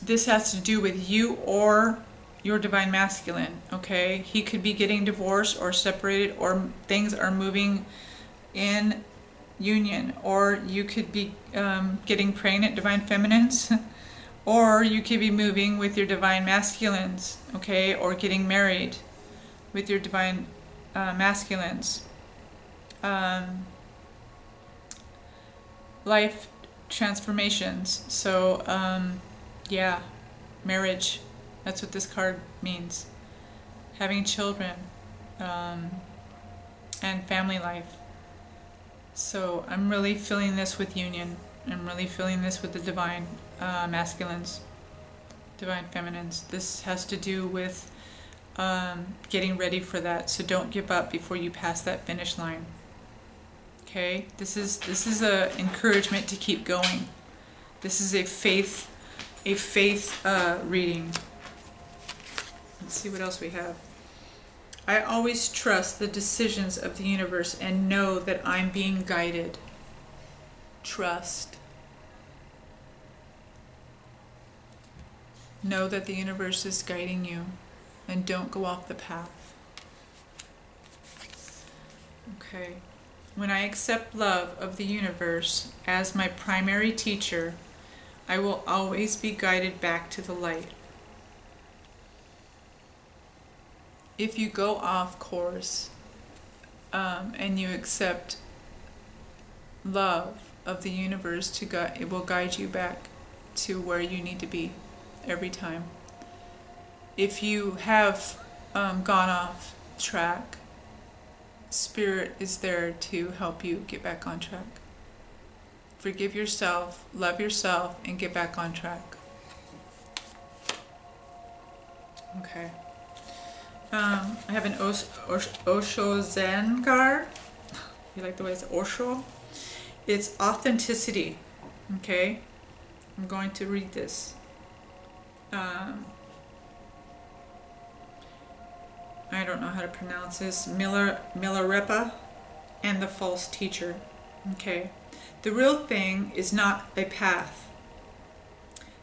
this has to do with you or your Divine Masculine, okay? He could be getting divorced or separated, or things are moving in union, or you could be getting pregnant, Divine Feminines, or you could be moving with your Divine Masculines, okay? Or getting married with your Divine Masculines. Life transformations. So, yeah, marriage. That's what this card means. Having children, and family life. So I'm really feeling this with union. I'm really feeling this with the Divine Masculines, Divine Feminines. This has to do with getting ready for that. So don't give up before you pass that finish line. Okay, this is a encouragement to keep going. This is a faith reading. Let's see what else we have. I always trust the decisions of the universe and know that I'm being guided. Trust. Know that the universe is guiding you and don't go off the path. Okay. When I accept love of the universe as my primary teacher, I will always be guided back to the light. If you go off course and you accept love of the universe to God, it will guide you back to where you need to be every time. If you have gone off track, Spirit is there to help you get back on track. Forgive yourself, love yourself, and get back on track. Okay. I have an Osho Zen card. You like the way it's Osho? It's authenticity. Okay? I'm going to read this. I don't know how to pronounce this. Milarepa and the false teacher. Okay. The real thing is not a path.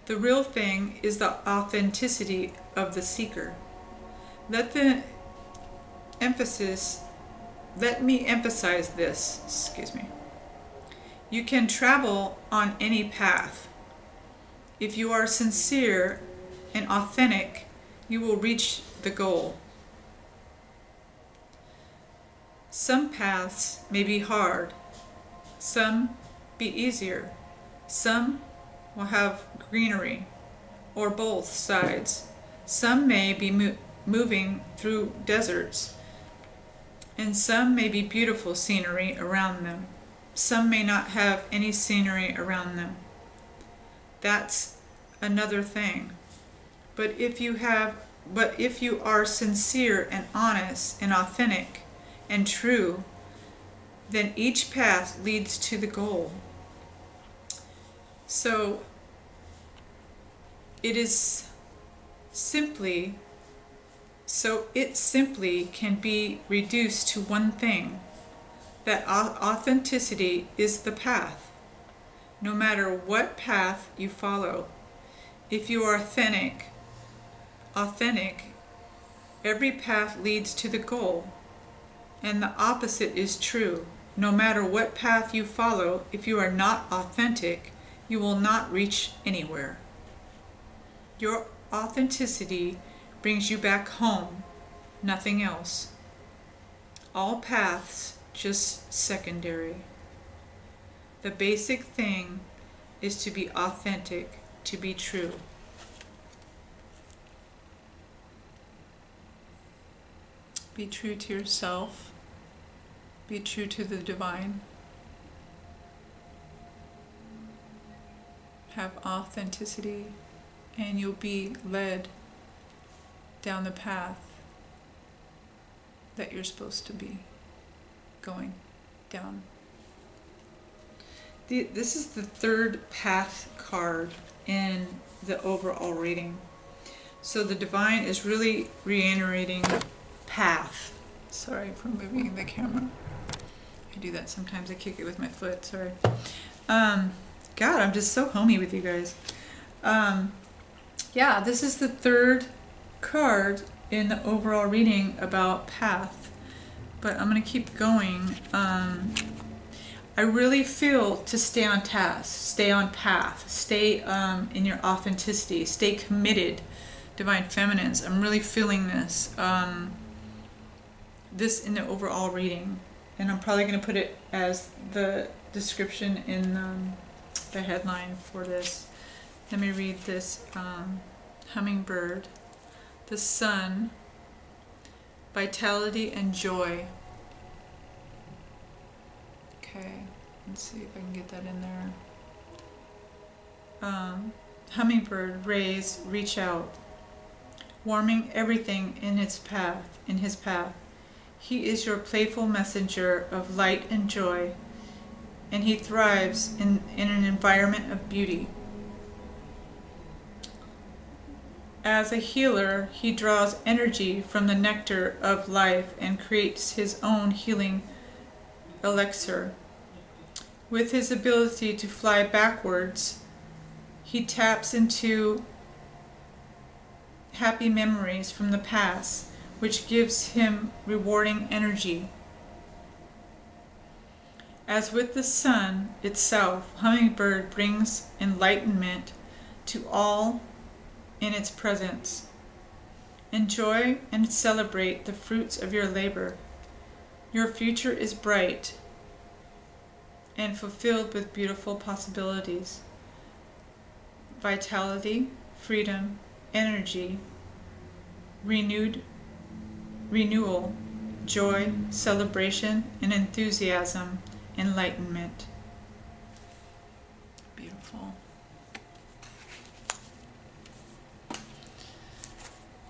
The real thing is the authenticity of the seeker. Let me emphasize this. Excuse me. You can travel on any path. If you are sincere and authentic, you will reach the goal. Some paths may be hard, some be easier, some will have greenery, or both sides. Some may be moving through deserts, and some may be beautiful scenery around them. Some may not have any scenery around them. That's another thing. But if you are sincere and honest and authentic and true, then each path leads to the goal. So it simply can be reduced to one thing, that authenticity is the path. No matter what path you follow, if you are authentic, every path leads to the goal. And the opposite is true. No matter what path you follow, if you are not authentic, you will not reach anywhere. Your authenticity brings you back home, nothing else. All paths just secondary. The basic thing is to be authentic, to be true. Be true to yourself. Be true to the divine. Have authenticity, and you'll be led down the path that you're supposed to be going down. This is the third path card in the overall reading. So the divine is really reiterating path. Sorry for moving the camera. I do that sometimes. I kick it with my foot. Sorry. God, I'm just so homey with you guys. Yeah, this is the third card in the overall reading about path. But I'm going to keep going. I really feel to stay on task, stay on path, stay in your authenticity, stay committed, divine feminines. I'm really feeling this. This in the overall reading. And I'm probably going to put it as the description in the headline for this. Let me read this. Hummingbird, the sun, vitality and joy. Okay, let's see if I can get that in there. Hummingbird, raise, reach out, warming everything in his path. He is your playful messenger of light and joy, and he thrives in an environment of beauty. As a healer, he draws energy from the nectar of life and creates his own healing elixir. With his ability to fly backwards, he taps into happy memories from the past, which gives him rewarding energy. As with the sun itself, Hummingbird brings enlightenment to all in its presence. Enjoy and celebrate the fruits of your labor. Your future is bright and fulfilled with beautiful possibilities. Vitality, freedom, energy, renewal, joy, celebration, and enthusiasm, enlightenment. Beautiful.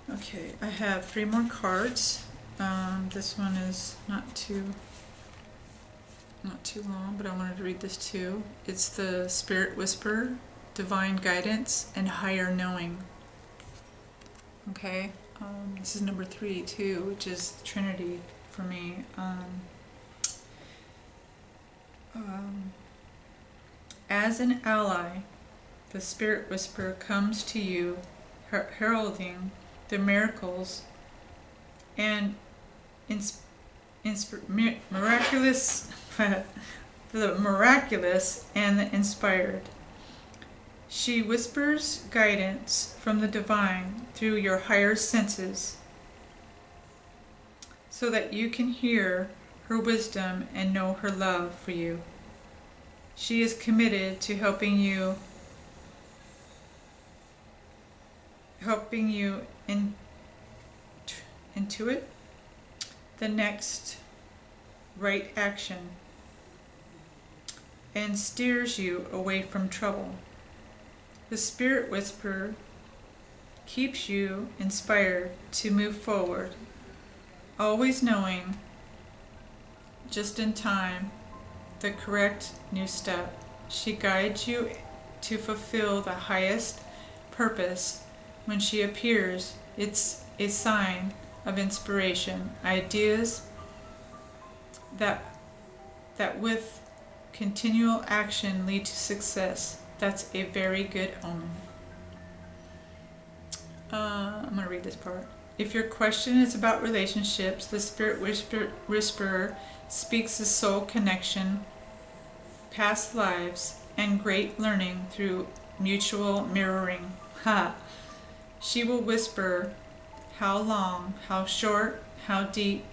Okay, I have 3 more cards. This one is not too long, but I wanted to read this too. It's the Spirit Whisper, Divine Guidance, and Higher Knowing. Okay, this is number 3 too, which is Trinity for me. As an ally, the Spirit Whisperer comes to you, heralding the miracles and miraculous, the miraculous and the inspired. She whispers guidance from the divine through your higher senses, so that you can hear her wisdom and know her love for you. She is committed to helping you helping you intuit the next right action and steers you away from trouble. The Spirit Whisperer keeps you inspired to move forward, always knowing just in time the correct new step. She guides you to fulfill the highest purpose. When she appears, it's a sign of inspiration, ideas that with continual action lead to success. That's a very good omen. I'm going to read this part. If your question is about relationships, the Spirit Whisperer speaks of soul connection, past lives, and great learning through mutual mirroring. Ha! She will whisper how long, how short, how deep,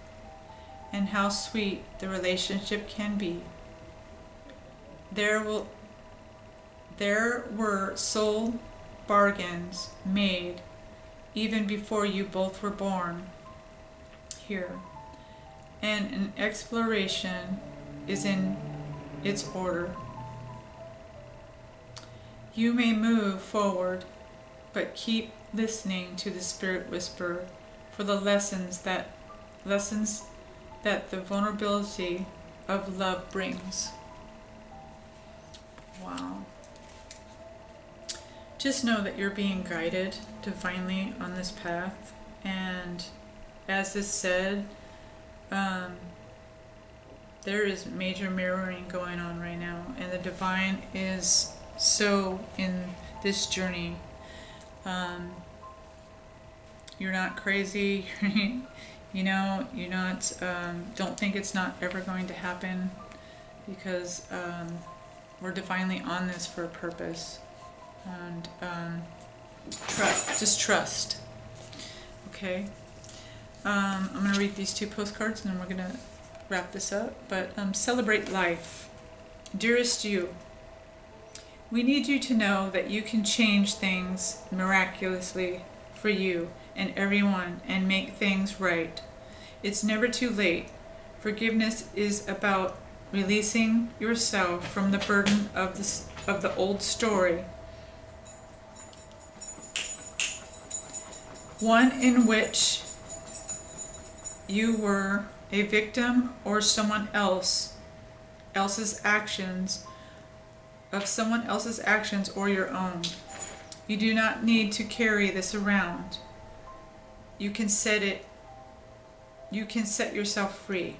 and how sweet the relationship can be. There were soul bargains made even before you both were born here, and an exploration is in its order. You may move forward, but keep listening to the Spirit Whisperer for the lessons that the vulnerability of love brings. Wow. Just know that you're being guided divinely on this path, and as this said, there is major mirroring going on right now, and the divine is so in this journey. You're not crazy. You know, you're not, don't think it's not ever going to happen, because we're divinely on this for a purpose. And just trust. Okay? I'm going to read these two postcards and then we're going to wrap this up. But celebrate life. Dearest you, we need you to know that you can change things miraculously for you and everyone and make things right. It's never too late. Forgiveness is about releasing yourself from the burden of the old story, one in which you were a victim or someone else's actions, of someone else's actions or your own. You do not need to carry this around. You can set yourself free.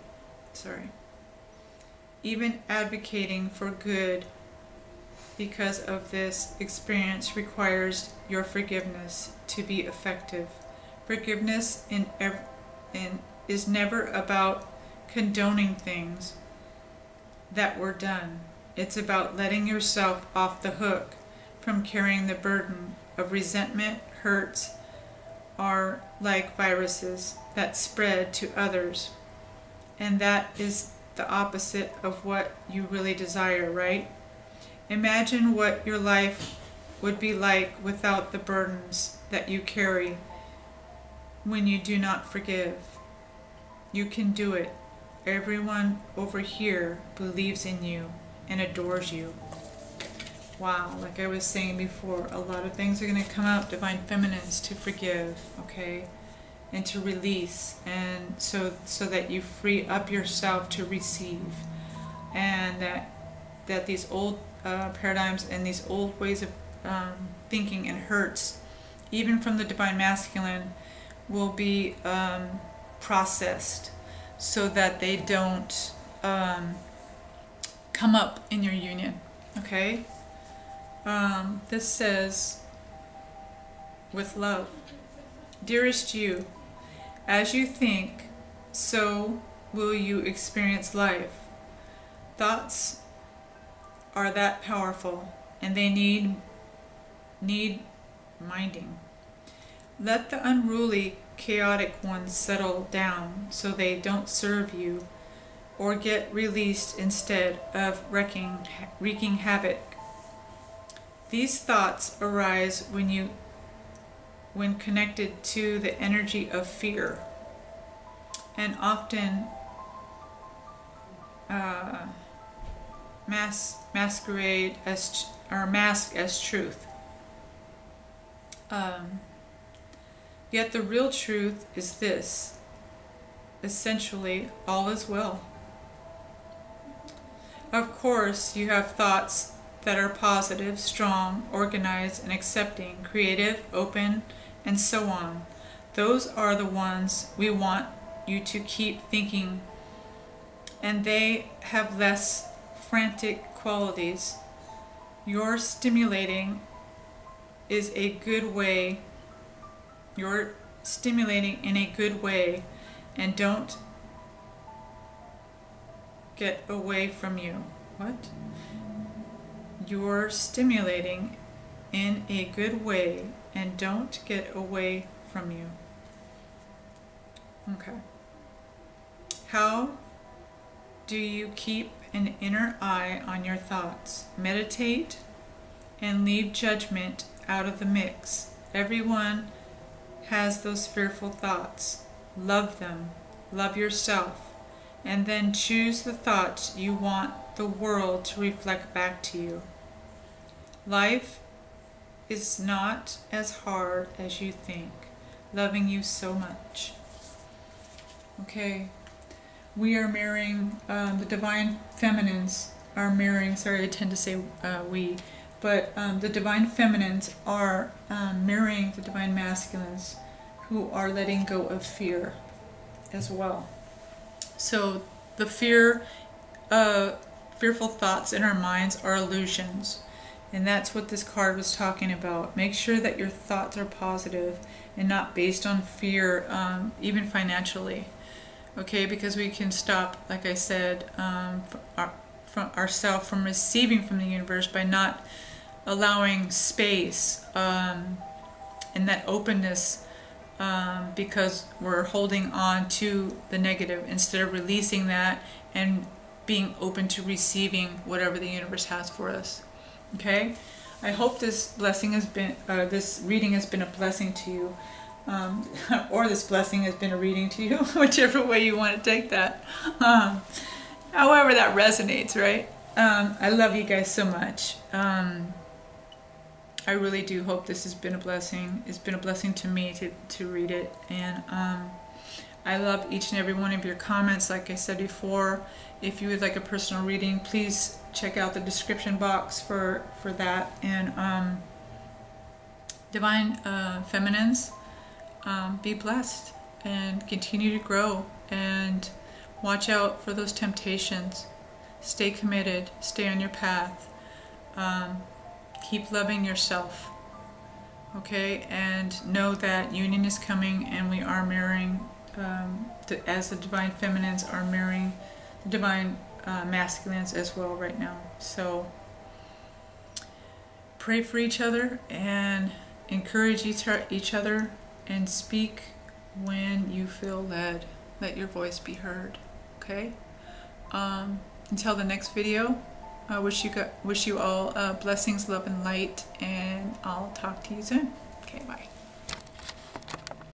Even advocating for good because of this experience requires your forgiveness to be effective. Forgiveness is never about condoning things that were done. It's about letting yourself off the hook from carrying the burden of resentment. Hurts are like viruses that spread to others, and that is the opposite of what you really desire, right? Imagine what your life would be like without the burdens that you carry when you do not forgive. You can do it. Everyone over here believes in you and adores you. Wow, like I was saying before, a lot of things are going to come up, divine feminines, to forgive, okay? And to release, and so that you free up yourself to receive. And that these old paradigms and these old ways of thinking and hurts, even from the divine masculine, will be processed so that they don't come up in your union, okay? This says, with love, dearest you, as you think, so will you experience life. Thoughts are that powerful, and they need minding. Let the unruly, chaotic ones settle down so they don't serve you, or get released instead of wreaking havoc. These thoughts arise when you when connected to the energy of fear, and often masquerade as or mask as truth. Yet the real truth is this: essentially, all is well. Of course, you have thoughts that are positive, strong, organized, and accepting, creative, open, and so on. Those are the ones we want you to keep thinking, and they have less frantic qualities. Your stimulating is a good way. You're stimulating in a good way, and don't get away from you. What? You're stimulating in a good way, and don't get away from you. Okay. How do you keep an inner eye on your thoughts? Meditate and leave judgment out of the mix. Everyone has those fearful thoughts. Love them. Love yourself. And then choose the thoughts you want the world to reflect back to you. Life is not as hard as you think. Loving you so much. Okay. We are mirroring, the divine feminines are mirroring, sorry I tend to say we, but the divine feminines are mirroring the divine masculines who are letting go of fear as well. So the fearful thoughts in our minds are illusions, and that's what this card was talking about. Make sure that your thoughts are positive and not based on fear, even financially. Okay, because we can stop, like I said, from ourselves from receiving from the universe by not allowing space and that openness, because we're holding on to the negative instead of releasing that and being open to receiving whatever the universe has for us. Okay, I hope this blessing has been, this reading has been a blessing to you. Or this blessing has been a reading to you, whichever way you want to take that. However that resonates, right? I love you guys so much. I really do hope this has been a blessing. It's been a blessing to me to read it. And I love each and every one of your comments. Like I said before, if you would like a personal reading, please check out the description box for that. And Divine Feminines, be blessed and continue to grow, and watch out for those temptations. Stay committed, stay on your path, keep loving yourself, okay, and know that union is coming, and we are mirroring, as the divine feminines are mirroring the divine masculines as well right now. So pray for each other and encourage each other, and speak when you feel led. Let your voice be heard. Okay? Until the next video, I wish you all blessings, love, and light, and I'll talk to you soon. Okay, bye.